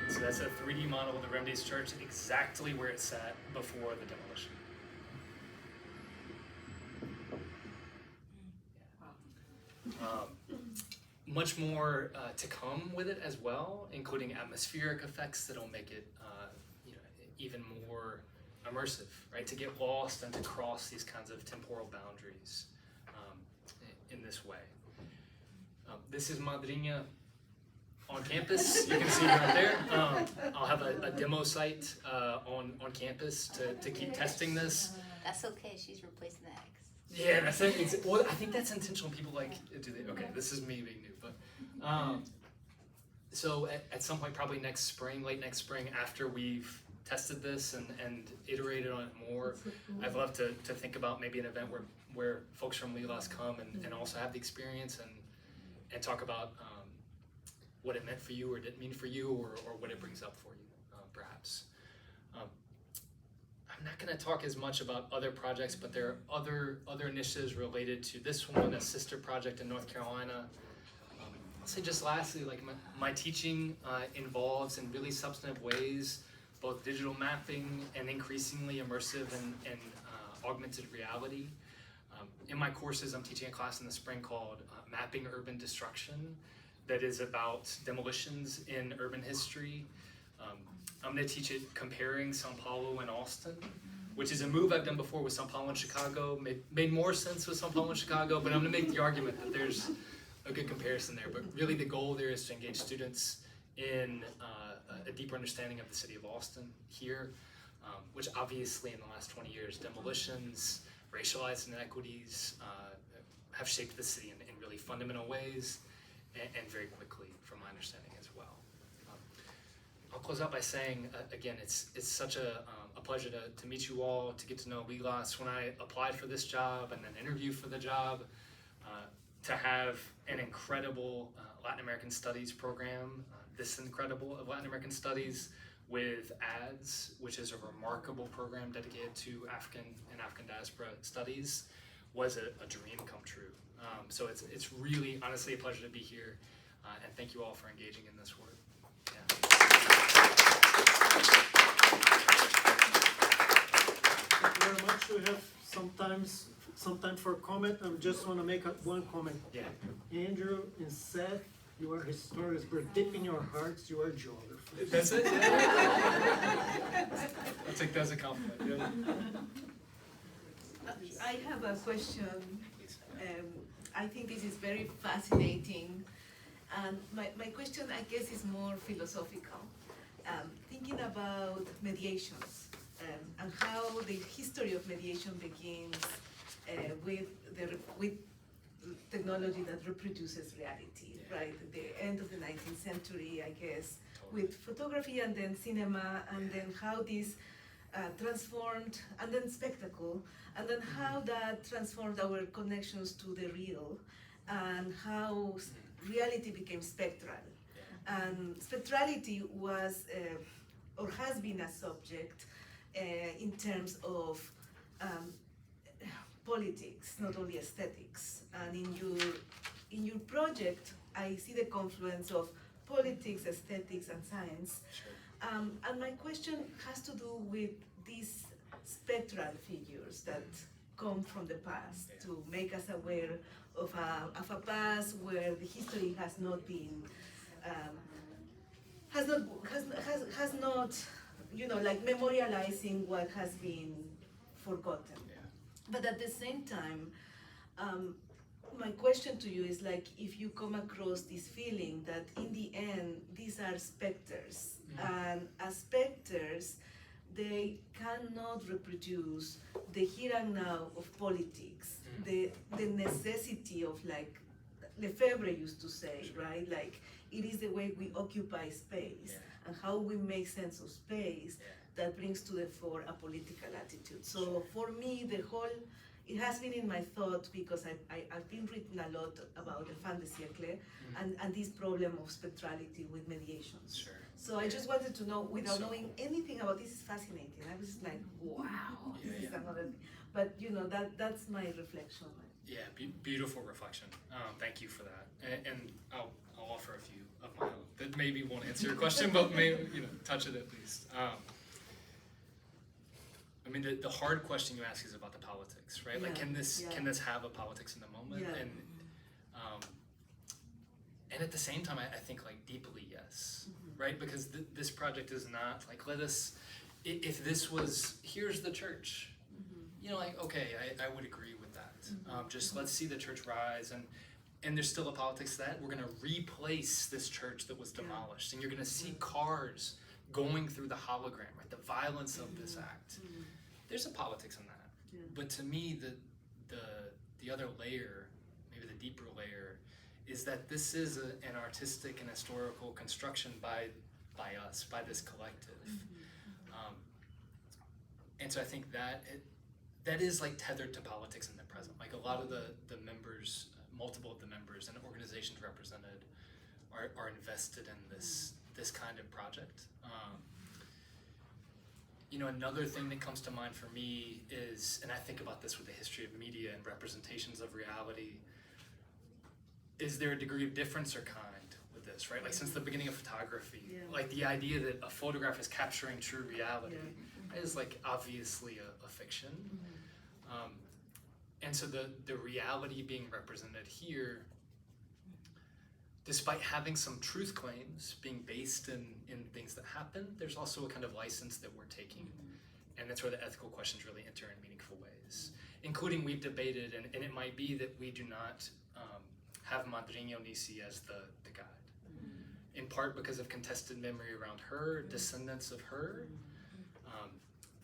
So that's a 3D model of the Remedies Church, exactly where it sat before the demolition. Much more to come with it as well, including atmospheric effects that'll make it even more immersive, right? To get lost and to cross these kinds of temporal boundaries in this way. This is Madrinha on campus. You can see right there. I'll have a demo site on campus to keep testing this. That's okay. She's replacing the X. Yeah, that's it. Well, I think that's intentional. People like, do they? Okay, this is me being new, but so at some point, probably next spring, late next spring, after we've tested this and iterated on it more, I'd love to think about maybe an event where folks from Lilas come and also have the experience and talk about what it meant for you or didn't mean for you, or what it brings up for you, perhaps. I'm not going to talk as much about other projects, but there are other initiatives related to this one, a sister project in North Carolina. I'll say just lastly, like my teaching involves in really substantive ways both digital mapping and increasingly immersive and augmented reality. In my courses, I'm teaching a class in the spring called Mapping Urban Destruction, that is about demolitions in urban history. I'm going to teach it comparing Sao Paulo and Austin, which is a move I've done before with Sao Paulo and Chicago. Made more sense with Sao Paulo and Chicago, but I'm going to make the argument that there's a good comparison there. But really the goal there is to engage students in a deeper understanding of the city of Austin here, which obviously in the last 20 years, demolitions, racialized inequities have shaped the city in really fundamental ways and very quickly, from my understanding as well. I'll close out by saying, again, it's such a pleasure to meet you all, to get to know Lilas. When I applied for this job and then interviewed for the job, to have an incredible Latin American Studies program, this incredible Latin American Studies with ADS, which is a remarkable program dedicated to African and African diaspora studies, was a dream come true. So it's really, honestly, a pleasure to be here, and thank you all for engaging in this work. Yeah. sometimes for comment, I just want to make one comment. Yeah. Andrew and Seth, you are historians, but deep in your hearts, you are geographers. That's it. Yeah. I'll take that as a compliment. Yeah. I have a question. I think this is very fascinating. And my question, I guess, is more philosophical. Thinking about mediations and how the history of mediation begins with technology that reproduces reality, right? At the end of the 19th century, I guess, with photography and then cinema, and then how this transformed, and then spectacle, and then how that transformed our connections to the real, and how reality became spectral. And spectrality was, or has been a subject in terms of politics, not only aesthetics. And in your project, I see the confluence of politics, aesthetics, and science. Sure. And my question has to do with these spectral figures that come from the past to make us aware of a past where the history has not been, has not, you know, like memorializing what has been forgotten. Yeah. But at the same time, my question to you is like, if you come across this feeling that in the end, these are specters, and as specters, they cannot reproduce the here and now of politics, the necessity of, like Lefebvre used to say, Sure. right? Like, it is the way we occupy space and how we make sense of space that brings to the fore a political attitude. So for me, it has been in my thought because I've been written a lot about the fin de siècle and this problem of spectrality with mediations. Sure. So I just wanted to know, without So- knowing anything about this, is fascinating. I was just like, wow, this is Yeah. another thing. But you know, that's my reflection. Yeah, beautiful reflection. Thank you for that. And I'll offer a few of my own that maybe won't answer your question, but maybe touch it at least. I mean, the hard question you ask is about the politics, right? Like, can this have a politics in the moment? Yeah. And at the same time, I think like deeply yes, right? Because this project is not like, if this was, here's the church, like, okay, I would agree with that. Just let's see the church rise, and there's still a politics to that. We're gonna replace this church that was demolished, and you're gonna see cars going through the hologram, right? The violence of this act. There's a politics in that. Yeah. But to me, the other layer, maybe the deeper layer, is that this is an artistic and historical construction by us, by this collective. And so I think that is like tethered to politics in the present. Like a lot of the members, multiple of the members and organizations represented are invested in this kind of project. Another thing that comes to mind for me is, and I think about this with the history of media and representations of reality, is there a degree of difference or kind with this, right? Like since the beginning of photography, like the idea that a photograph is capturing true reality is like obviously a fiction. And so the reality being represented here, despite having some truth claims being based in things that happen, there's also a kind of license that we're taking. And that's where the ethical questions really enter in meaningful ways. Including, we've debated, and it might be that we do not have Madrinho Nisi as the guide. In part because of contested memory around her, descendants of her.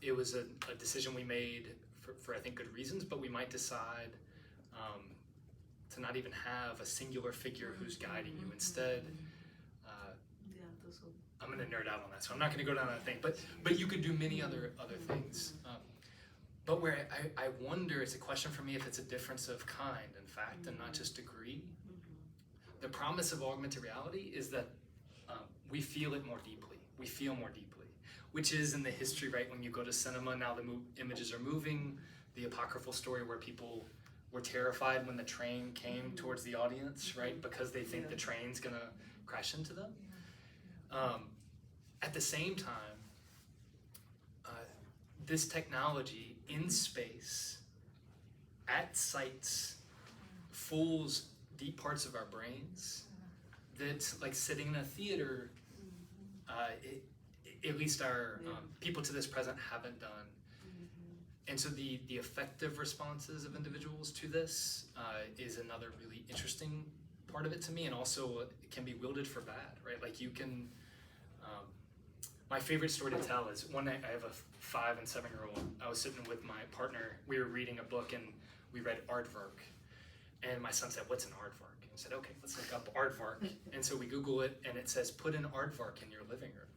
It was a decision we made for I think good reasons, but we might decide to not even have a singular figure who's guiding you. Instead, I'm gonna nerd out on that, so I'm not gonna go down that thing, but you could do many other things. But where I wonder, it's a question for me if it's a difference of kind, in fact, and not just degree. The promise of augmented reality is that we feel it more deeply. We feel more deeply, which is in the history, right? When you go to cinema, now the images are moving. The apocryphal story where people were terrified when the train came towards the audience, right? Because they think the train's gonna crash into them. At the same time, this technology in space at sites fools deep parts of our brains that, like, sitting in a theater, at least our people to this present haven't done. And so the effective responses of individuals to this is another really interesting part of it to me, and also it can be wielded for bad, right? Like you can, my favorite story to tell is one night I have a 5 and 7-year-old. I was sitting with my partner, we were reading a book and we read aardvark. And my son said, "What's an aardvark?" And I said, "Okay, let's look up aardvark." And so we Google it and it says, "Put an aardvark in your living room."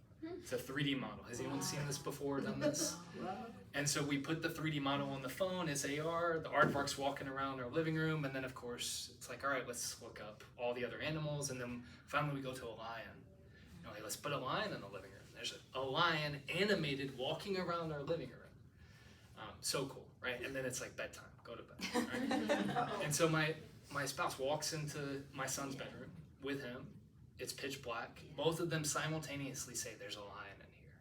It's a 3D model. Has anyone seen this before, done this? And so we put the 3D model on the phone as AR, the aardvark's walking around our living room, and then of course, it's like, all right, let's look up all the other animals, and then finally we go to a lion. You know, hey, let's put a lion in the living room. There's a lion animated walking around our living room. So cool, right? And then it's like bedtime, go to bed, right? And so my spouse walks into my son's bedroom with him. It's pitch black. Both of them simultaneously say, "There's a lion in here,"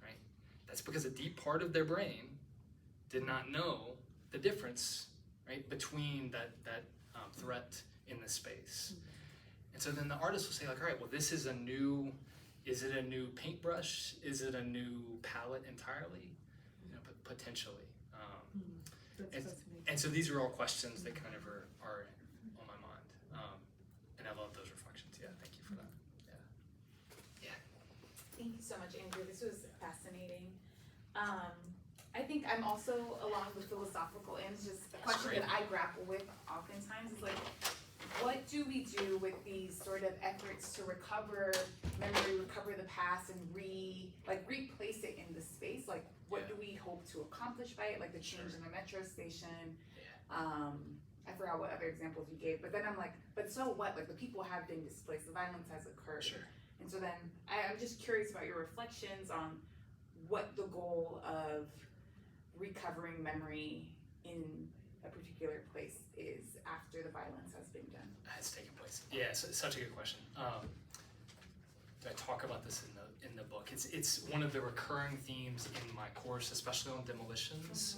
right? That's because a deep part of their brain did not know the difference, right, between that threat in the space. And so then the artist will say, like, all right, well, is it a new paintbrush? Is it a new palette entirely? You know, potentially. And so these are all questions that kind of are on my mind. And I love those reflections. Yeah, thank you for that. Yeah. Thank you so much, Andrew. This was fascinating. I think I'm also along the philosophical end. Just a question that I grapple with oftentimes is like, what do we do with these sort of efforts to recover memory, recover the past, and replace it in the space? Like, what do we hope to accomplish by it? Like the change in the metro station. I forgot what other examples you gave, but then I'm like, but so what? Like the people have been displaced, the violence has occurred. Sure. And so then I'm just curious about your reflections on what the goal of recovering memory in a particular place is after the violence has been done. Has taken place. Yeah, so, such a good question. I talk about this in the book. It's one of the recurring themes in my course, especially on demolitions.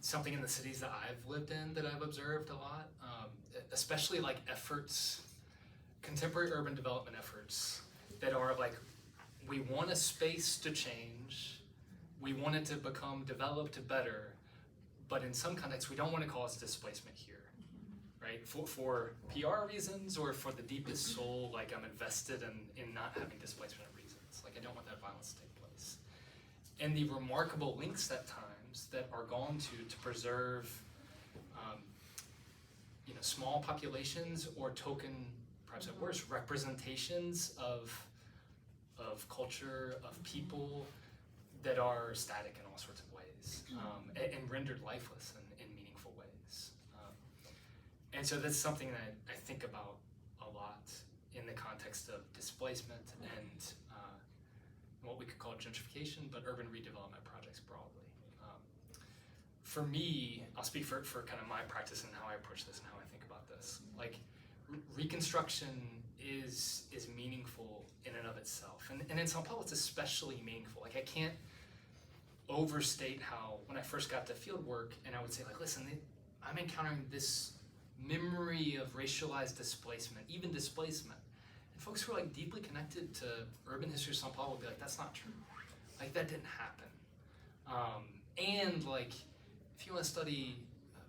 Something in the cities that I've lived in that I've observed a lot, especially like efforts, contemporary urban development efforts that are like, we want a space to change, we want it to become developed better, but in some contexts we don't want to cause displacement here, right? For PR reasons or for the deepest soul, like I'm invested in not having displacement reasons. Like I don't want that violence to take place. And the remarkable links at times that are gone to preserve small populations or token, perhaps at worst, representations of culture, of people that are static in all sorts of ways, and rendered lifeless in meaningful ways. And so that's something that I think about a lot in the context of displacement and what we could call gentrification, but urban redevelopment projects broadly. For me, I'll speak for kind of my practice and how I approach this and how I think about this. Like, reconstruction is meaningful in and of itself. And in Sao Paulo, it's especially meaningful. Like, I can't overstate how, when I first got to field work, and I would say, like, listen, I'm encountering this memory of racialized displacement, even displacement. And folks who are, like, deeply connected to urban history of Sao Paulo would be like, that's not true. Like, that didn't happen. And, like, if you want to study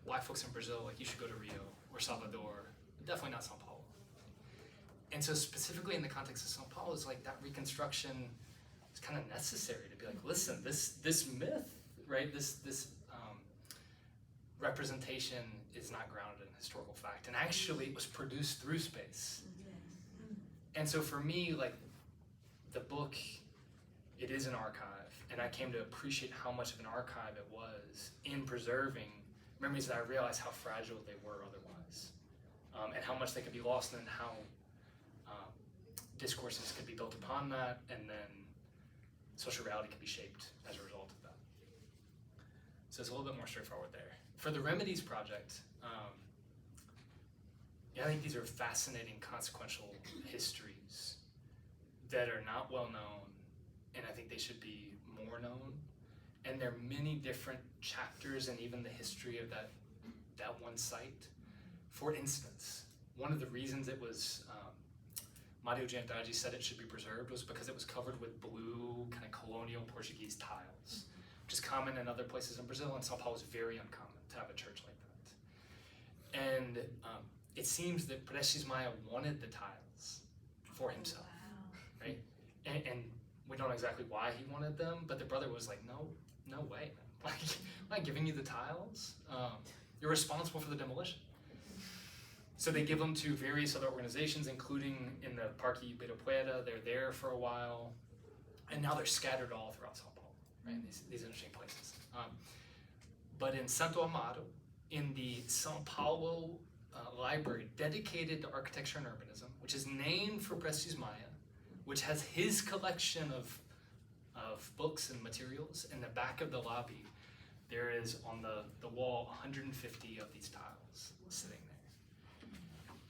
black folks in Brazil, like, you should go to Rio or Salvador, definitely not Sao Paulo. And so specifically in the context of Sao Paulo, it's like that reconstruction is kind of necessary to be like, listen, this myth, right, this representation is not grounded in historical fact, and actually it was produced through space. And so for me, like, the book, it is an archive, and I came to appreciate how much of an archive it was in preserving memories that I realized how fragile they were otherwise, and how much they could be lost, and how discourses could be built upon that, and then social reality could be shaped as a result of that. So it's a little bit more straightforward there. For the Remedies project, I think these are fascinating, consequential histories that are not well known, and I think they should be more known. and there are many different chapters and even the history of that one site. For instance, one of the reasons it was, Mario Giandardi said it should be preserved was because it was covered with blue kind of colonial Portuguese tiles, which is common in other places in Brazil, and Sao Paulo is very uncommon to have a church like that. And it seems that Prestes Maia wanted the tiles for himself, right? And we don't know exactly why he wanted them, but the brother was like, no way, man. Like, I'm not giving you the tiles. You're responsible for the demolition. So they give them to various other organizations, including in the Parque Ibirapuera. They're there for a while, and now they're scattered all throughout Sao Paulo, right? These interesting places. But in Santo Amaro, in the Sao Paulo library dedicated to architecture and urbanism, which is named for Prestes Maia, which has his collection of books and materials, in the back of the lobby, there is on the wall 150 of these tiles sitting there.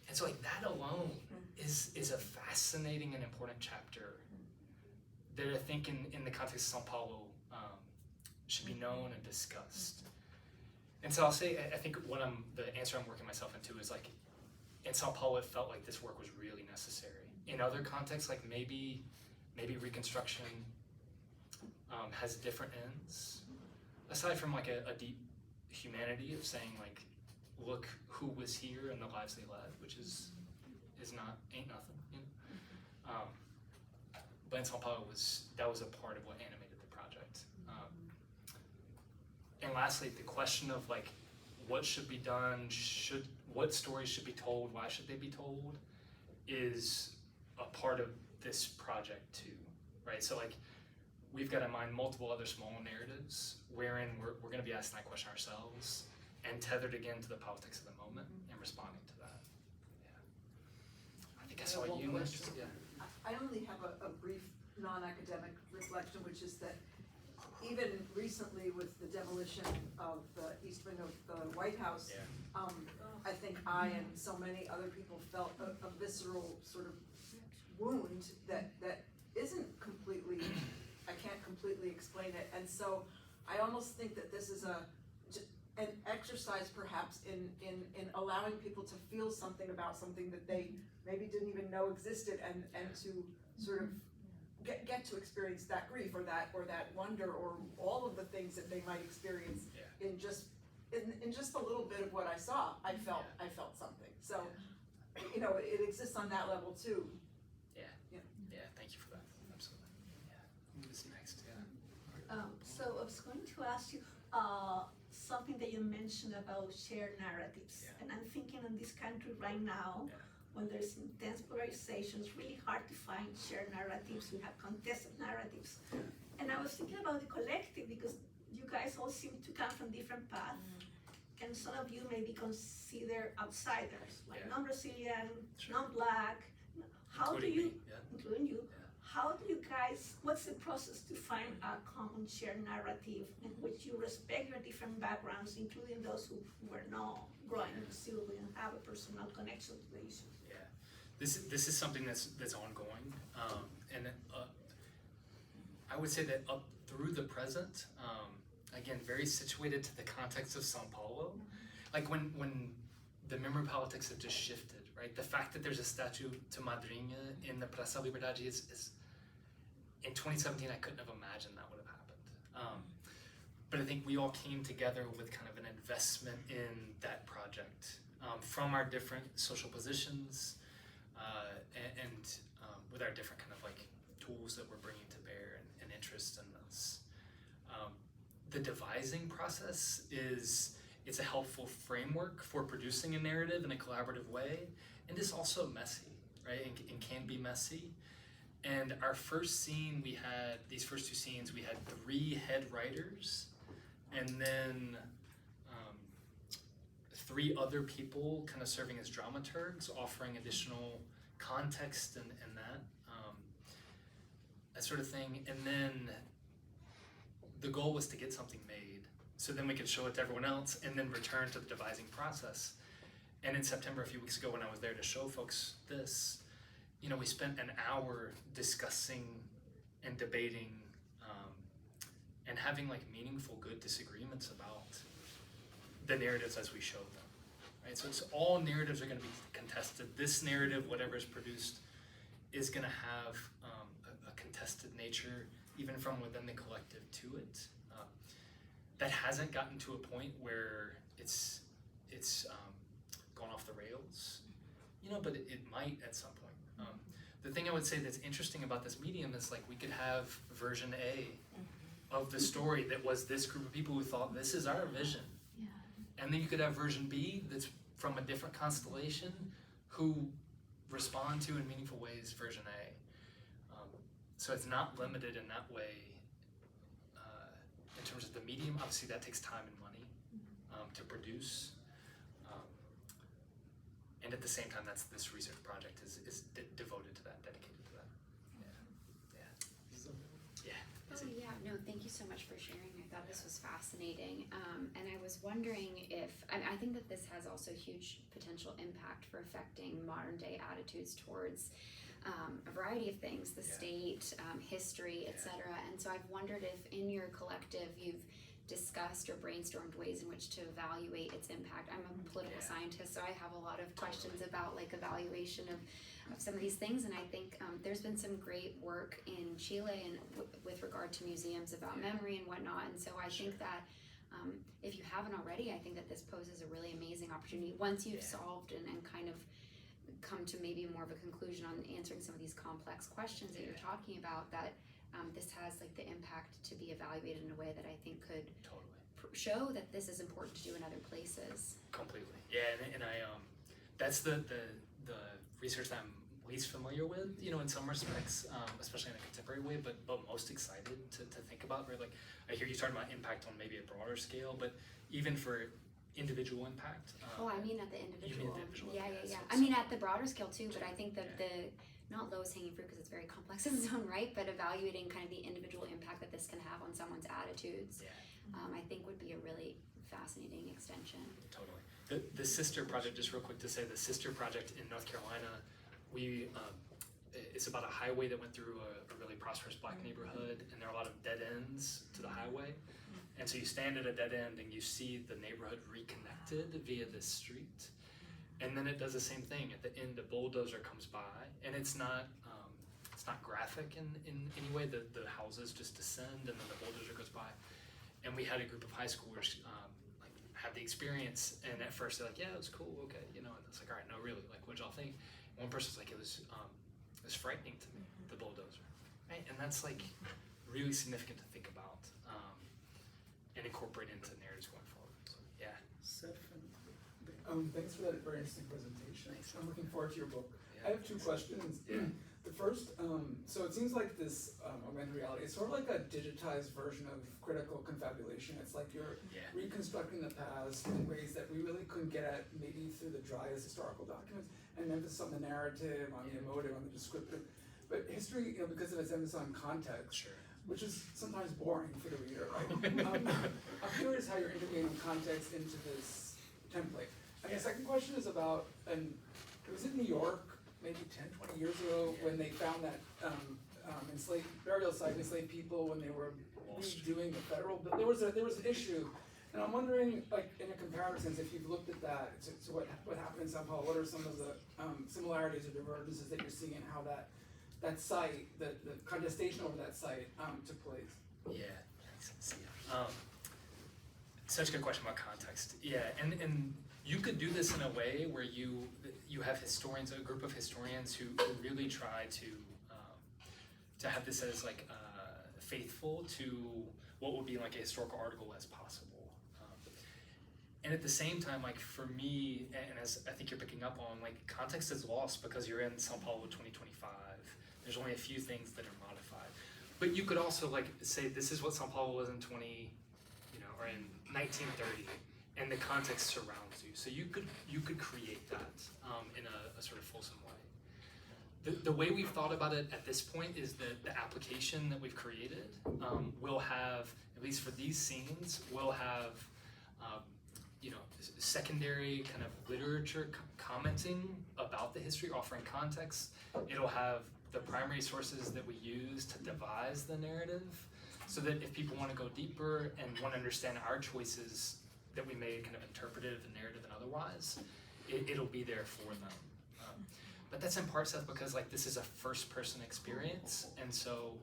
And so like that alone is a fascinating and important chapter that I think in the context of São Paulo should be known and discussed. And so I'll say, I think the answer I'm working myself into is like, in São Paulo it felt like this work was really necessary. In other contexts, like maybe Reconstruction has different ends, aside from like a deep humanity of saying like, look who was here and the lives they led, which ain't nothing, you know? But in São Paulo that was a part of what animated the project. And lastly, the question of like, what should be done, what stories should be told, why should they be told, is a part of this project too, right? So like, we've got in mind multiple other small narratives wherein we're gonna be asking that question ourselves and tethered again to the politics of the moment and responding to that. Yeah. I think I saw you next. Yeah. I only have a brief non-academic reflection, which is that even recently with the demolition of the east wing of the White House, I think I and so many other people felt a visceral sort of wound that isn't completely, I can't completely explain it. And so I almost think that this is an exercise perhaps in allowing people to feel something about something that they maybe didn't even know existed, and to sort of get to experience that grief or that wonder or all of the things that they might experience in just a little bit of what I saw. I felt something. So you know, it exists on that level too. Yeah, thank you for that. Absolutely. Yeah. Who is next? Yeah. So I was going to ask you something that you mentioned about shared narratives. Yeah. And I'm thinking in this country right now, when there's intense polarization, it's really hard to find shared narratives. We have contested narratives. And I was thinking about the collective, because you guys all seem to come from different paths. And some of you may be considered outsiders, like non-Brazilian, non-Black. Including you, how do you guys, what's the process to find a common shared narrative in which you respect your different backgrounds, including those who were not growing in Brazil and have a personal connection to the issue? Yeah, this is something that's ongoing, and I would say that up through the present, again, very situated to the context of São Paulo. Like when the memory politics have just shifted, right? The fact that there's a statue to Madrinha in the Praça da Liberdade is in 2017, I couldn't have imagined that would have happened. But I think we all came together with kind of an investment in that project from our different social positions and with our different kind of like tools that we're bringing to bear and interest in this. The devising process it's a helpful framework for producing a narrative in a collaborative way, and it's also messy, right? And can be messy. And our first scene, these first two scenes, we had 3 head writers, and then 3 other people kind of serving as dramaturgs, offering additional context and that sort of thing. And then the goal was to get something made, so then we could show it to everyone else and then return to the devising process. And in September, a few weeks ago, when I was there to show folks this, you know, we spent an hour discussing and debating and having like meaningful, good disagreements about the narratives as we show them, right? So it's all narratives are going to be contested. This narrative, whatever is produced, is going to have a contested nature, even from within the collective to it. That hasn't gotten to a point where it's gone off the rails, you know, but it might at some point. The thing I would say that's interesting about this medium is like we could have version A of the story that was this group of people who thought this is our vision. Yeah. And then you could have version B that's from a different constellation who respond to in meaningful ways version A. So it's not limited in that way in terms of the medium. Obviously that takes time and money to produce. And at the same time, this research project is devoted to that, dedicated to that. Oh yeah, no, thank you so much for sharing. I thought this was fascinating. And I was wondering if, I think that this has also huge potential impact for affecting modern day attitudes towards a variety of things, the state, history, etc. And so I've wondered if in your collective you've discussed or brainstormed ways in which to evaluate its impact. I'm a political scientist, so I have a lot of questions about like evaluation of some of these things, and I think there's been some great work in Chile and with regard to museums about memory and whatnot, and so I think that if you haven't already, I think that this poses a really amazing opportunity once you've solved and kind of come to maybe more of a conclusion on answering some of these complex questions that you're talking about, that this has like the impact to be evaluated in a way that I think could show that this is important to do in other places. Completely, yeah, and I that's the research that I'm least familiar with, you know, in some respects, especially in a contemporary way, but most excited to think about. Right, like I hear you talking about impact on maybe a broader scale, but even for individual impact. I mean at the individual. You mean the individual, Yeah. So, I mean at the broader scale too, but I think that the not lowest hanging fruit because it's very complex in its own right, but evaluating kind of the individual impact that this can have on someone's attitudes, I think would be a really fascinating extension. Totally. The sister project, just real quick to say, the sister project in North Carolina, we it's about a highway that went through a really prosperous black neighborhood, and there are a lot of dead ends to the highway. And so you stand at a dead end and you see the neighborhood reconnected via this street. And then it does the same thing. At the end, a bulldozer comes by, and it's not graphic in any way. The houses just descend, and then the bulldozer goes by. And we had a group of high schoolers like have the experience, and at first they're like, "Yeah, it was cool, okay," you know. And it's like, "All right, no, really, like, what'd y'all think?" One person's like, "It was frightening to me, the bulldozer," right? And that's like really significant to think about and incorporate into narratives going forward. So, yeah. Thanks for that very interesting presentation. I'm looking forward to your book. I have two questions. Yeah. The first, so it seems like this augmented reality is sort of like a digitized version of critical confabulation. It's like you're reconstructing the past in ways that we really couldn't get at maybe through the driest historical documents, and emphasis on the narrative, on the emotive, on the descriptive. But history, you know, because of its emphasis on context, which is sometimes boring for the reader, right? I'm curious how you're integrating context into this template. And the second question is about, and it was in New York, maybe 10, 20 years ago, when they found that enslaved burial site of enslaved people when they were redoing the federal. But there was an issue, and I'm wondering, like in a comparison, if you've looked at that, to what happened in Sao Paulo, what are some of the similarities or divergences that you're seeing in how that site, the contestation over that site took place? Yeah, thanks. Such a good question about context. Yeah, and you could do this in a way where you have historians, a group of historians who really try to have this as like faithful to what would be like a historical article as possible. And at the same time, like for me, and as I think you're picking up on, like context is lost because you're in Sao Paulo 2025. There's only a few things that are modified. But you could also like say this is what Sao Paulo was in or in 1930, and the context surrounds you. So you could create that in a sort of fulsome way. The way we've thought about it at this point is that the application that we've created will have, at least for these scenes, will have secondary kind of literature commenting about the history, offering context. It'll have the primary sources that we use to devise the narrative, so that if people want to go deeper and want to understand our choices that we made, kind of interpretive and narrative and otherwise, it'll be there for them. But that's in part, Seth, because like this is a first-person experience, and so,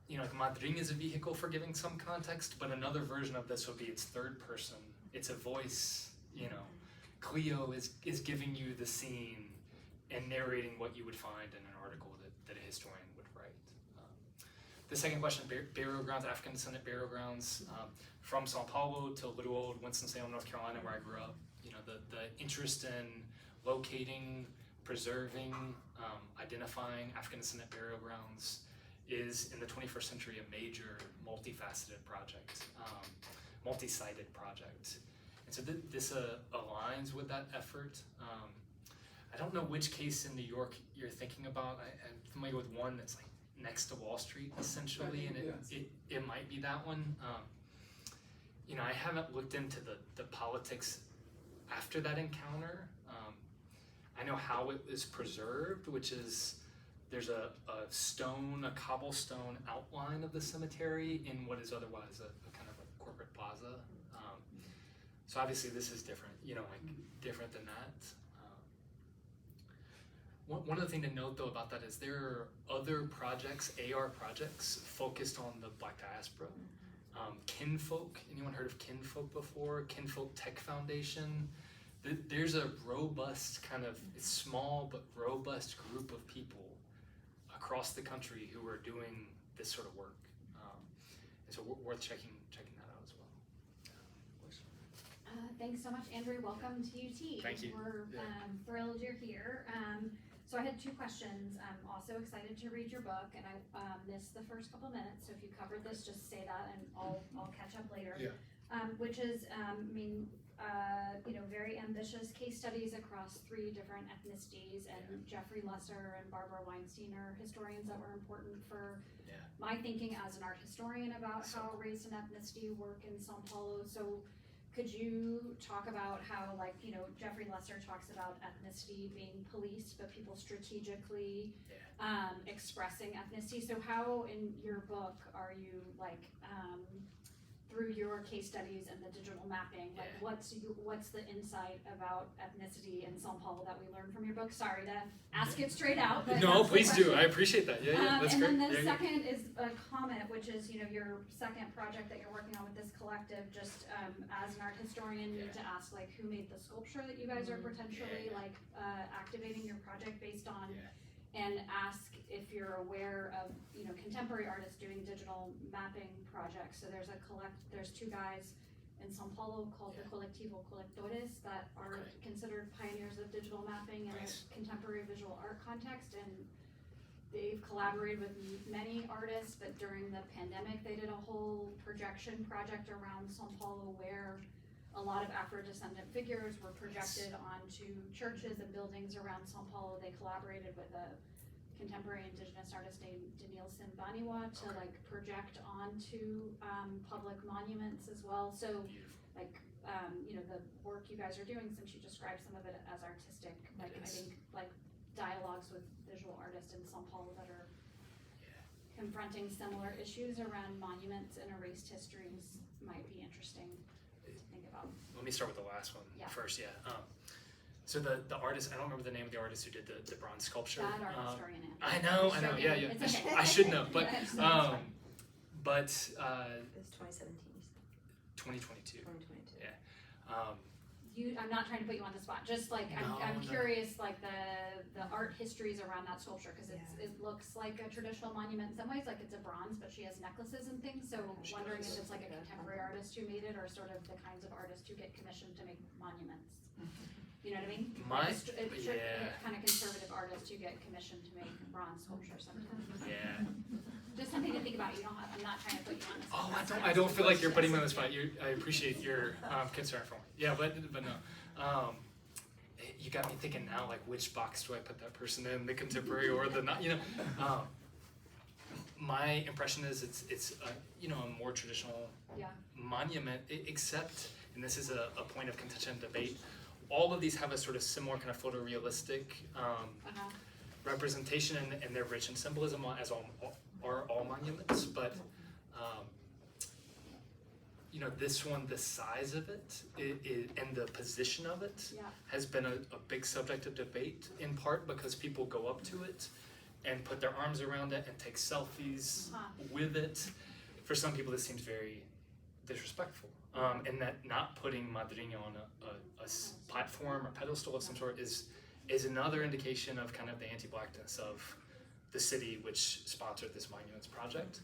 you know, like Madrin is a vehicle for giving some context, but another version of this would be it's third person. It's a voice, you know. Cleo is giving you the scene and narrating what you would find in an article that a historian would write. The second question, burial grounds, African descendant burial grounds, from Sao Paulo to little old Winston-Salem, North Carolina, where I grew up. You know, the interest in locating, preserving, identifying African descendant burial grounds is in the 21st century a major multifaceted project, multi-sited project. And so this aligns with that effort. I don't know which case in New York you're thinking about. I'm familiar with one that's like next to Wall Street, essentially, and it might be that one. You know, I haven't looked into the politics after that encounter. I know how it is preserved, which is there's a cobblestone outline of the cemetery in what is otherwise a kind of a corporate plaza. So obviously this is different, you know, like different than that. One other thing to note though about that is there are other projects, AR projects, focused on the Black diaspora. Kinfolk, anyone heard of Kinfolk before? Kinfolk Tech Foundation. There's a robust kind of, it's small but robust group of people across the country who are doing this sort of work. And so worth checking that out as well. Thanks so much, Andrew. Welcome to UT. Thank you. We're thrilled you're here. So I had two questions. I'm also excited to read your book, and I missed the first couple minutes. So if you covered this, just say that, and I'll catch up later. Yeah. Which is, you know, very ambitious case studies across 3 different ethnicities, and Jeffrey Lesser and Barbara Weinstein are historians that were important for my thinking as an art historian about how race and ethnicity work in Sao Paulo. So could you talk about how, like, you know, Jeffrey Lesser talks about ethnicity being policed, but people strategically expressing ethnicity. So how in your book are you, like, through your case studies and the digital mapping, like what's the insight about ethnicity in Sao Paulo that we learned from your book? Sorry to ask it straight out. But no, please do. I appreciate that. Yeah, that's and great. And then the second is a comment, which is, you know, your second project that you're working on with this collective. Just as an art historian, you need to ask, like, who made the sculpture that you guys are potentially like activating your project based on. And ask if you're aware of, you know, contemporary artists doing digital mapping projects. So there's 2 guys in Sao Paulo called the Colectivo Colectores that are considered pioneers of digital mapping in a contemporary visual art context, and they've collaborated with many artists, but during the pandemic they did a whole projection project around Sao Paulo where a lot of Afro-descendant figures were projected onto churches and buildings around Sao Paulo. They collaborated with a contemporary indigenous artist named Denilson Baniwa to like project onto public monuments as well. So like, you know, the work you guys are doing, since you described some of it as artistic, like I think like dialogues with visual artists in Sao Paulo that are confronting similar issues around monuments and erased histories might be interesting. Let me start with the last one first. So the artist, I don't remember the name of the artist who did the bronze sculpture. Bad art historian. I know. Yeah. It's okay. I should know, but It's 2017. 2022. 2022. Yeah. I'm not trying to put you on the spot. Just like I'm curious, like the art histories around that sculpture, because it looks like a traditional monument in some ways, like it's a bronze, but she has necklaces and things. So wondering if it's like a contemporary artist who made it, or sort of the kinds of artists who get commissioned to make monuments. You know what I mean? Kind of conservative artists who get commissioned to make bronze sculptures sometimes. Yeah. Just something to think about. I'm not trying to put you on the spot. I don't feel like you're putting me on the spot. I appreciate your concern for me. Yeah, but no. You got me thinking now, like, which box do I put that person in, the contemporary or the not? You know, my impression is it's you know, a more traditional monument, except, and this is a point of contention and debate. All of these have a sort of similar kind of photorealistic representation, and they're rich in symbolism, as are all monuments, but you know, this one, the size of it, and the position of it has been a big subject of debate, in part because people go up to it and put their arms around it and take selfies with it. For some people, this seems very disrespectful, and that not putting Madriña on a platform or pedestal of some sort is another indication of kind of the anti-blackness of the city which sponsored this monuments project.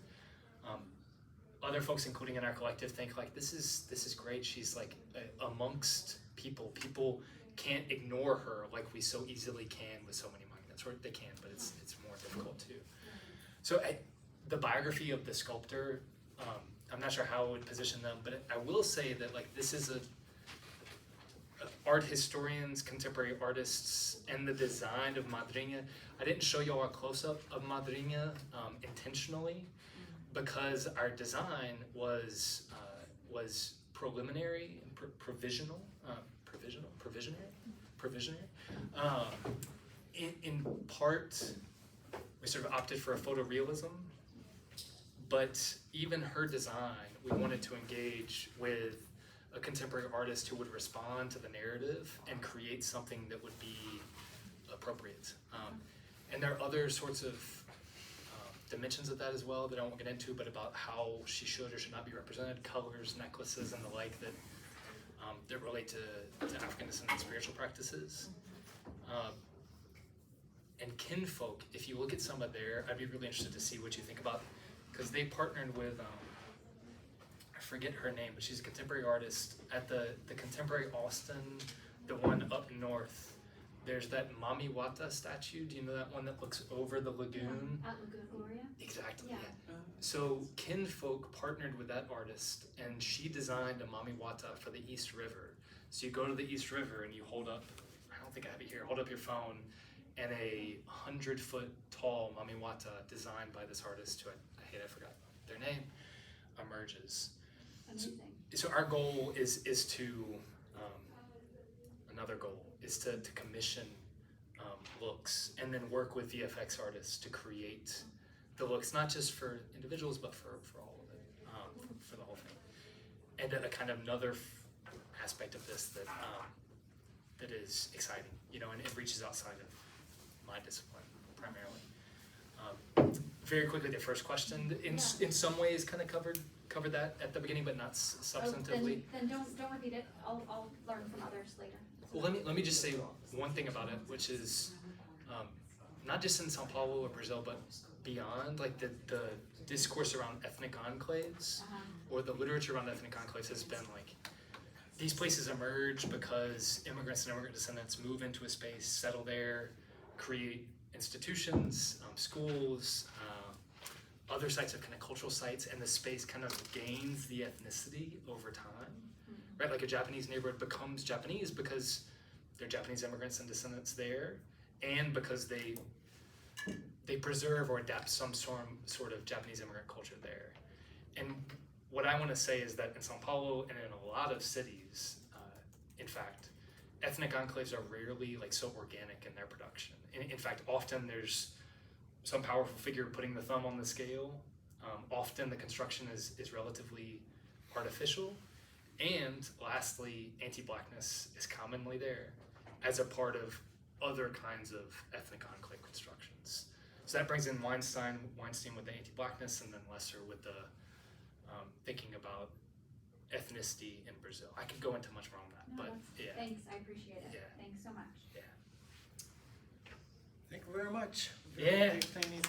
Other folks, including in our collective, think like this is great. She's like amongst people. People can't ignore her like we so easily can with so many monuments, or they can, but it's more difficult too. So the biography of the sculptor, I'm not sure how I would position them, but I will say that like this is a art historians, contemporary artists, and the design of Madriña. I didn't show y'all a close-up of Madriña intentionally, because our design was preliminary and provisionary. In part, we sort of opted for a photorealism, but even her design, we wanted to engage with a contemporary artist who would respond to the narrative and create something that would be appropriate. And there are other sorts of dimensions of that as well that I won't get into, but about how she should or should not be represented, colors, necklaces, and the like that relate to African descendant spiritual practices. And kinfolk, if you look at some of their, I'd be really interested to see what you think about, because they partnered with, I forget her name, but she's a contemporary artist at the Contemporary Austin, the one up north. There's that Mami Wata statue. Do you know that one that looks over the lagoon? At Lagoon Gloria? Exactly. Yeah. So kinfolk partnered with that artist, and she designed a Mami Wata for the East River. So you go to the East River and you hold up, I don't think I have it here, hold up your phone, and a 100-foot tall Mami Wata designed by this artist, who I forgot their name, emerges. Amazing. So our goal is to, another goal is to commission looks and then work with VFX artists to create the looks, not just for individuals, but for all of it, for the whole thing. And a kind of another aspect of this that is exciting, you know, and it reaches outside of my discipline primarily. Very quickly, the first question, in some ways, kind of covered that at the beginning, but not substantively. Then don't repeat it. I'll learn from others later. Well, let me just say one thing about it, which is not just in Sao Paulo or Brazil, but beyond, like the discourse around ethnic enclaves, or the literature around ethnic enclaves has been like, these places emerge because immigrants and immigrant descendants move into a space, settle there, create institutions, schools, other sites of kind of cultural sites, and the space kind of gains the ethnicity over time, right? Like a Japanese neighborhood becomes Japanese because there are Japanese immigrants and descendants there, and because they preserve or adapt some sort of Japanese immigrant culture there. And what I want to say is that in Sao Paulo and in a lot of cities, in fact, ethnic enclaves are rarely like so organic in their production. In fact, often there's some powerful figure putting the thumb on the scale. Often the construction is relatively artificial. And lastly, anti-blackness is commonly there as a part of other kinds of ethnic enclave constructions. So that brings in Weinstein with the anti-blackness, and then Lesser with the thinking about ethnicity in Brazil. I could go into much more on that, but yeah. Thanks, I appreciate it. Yeah. Thanks so much. Yeah. Thank you very much. Yeah. Big thing.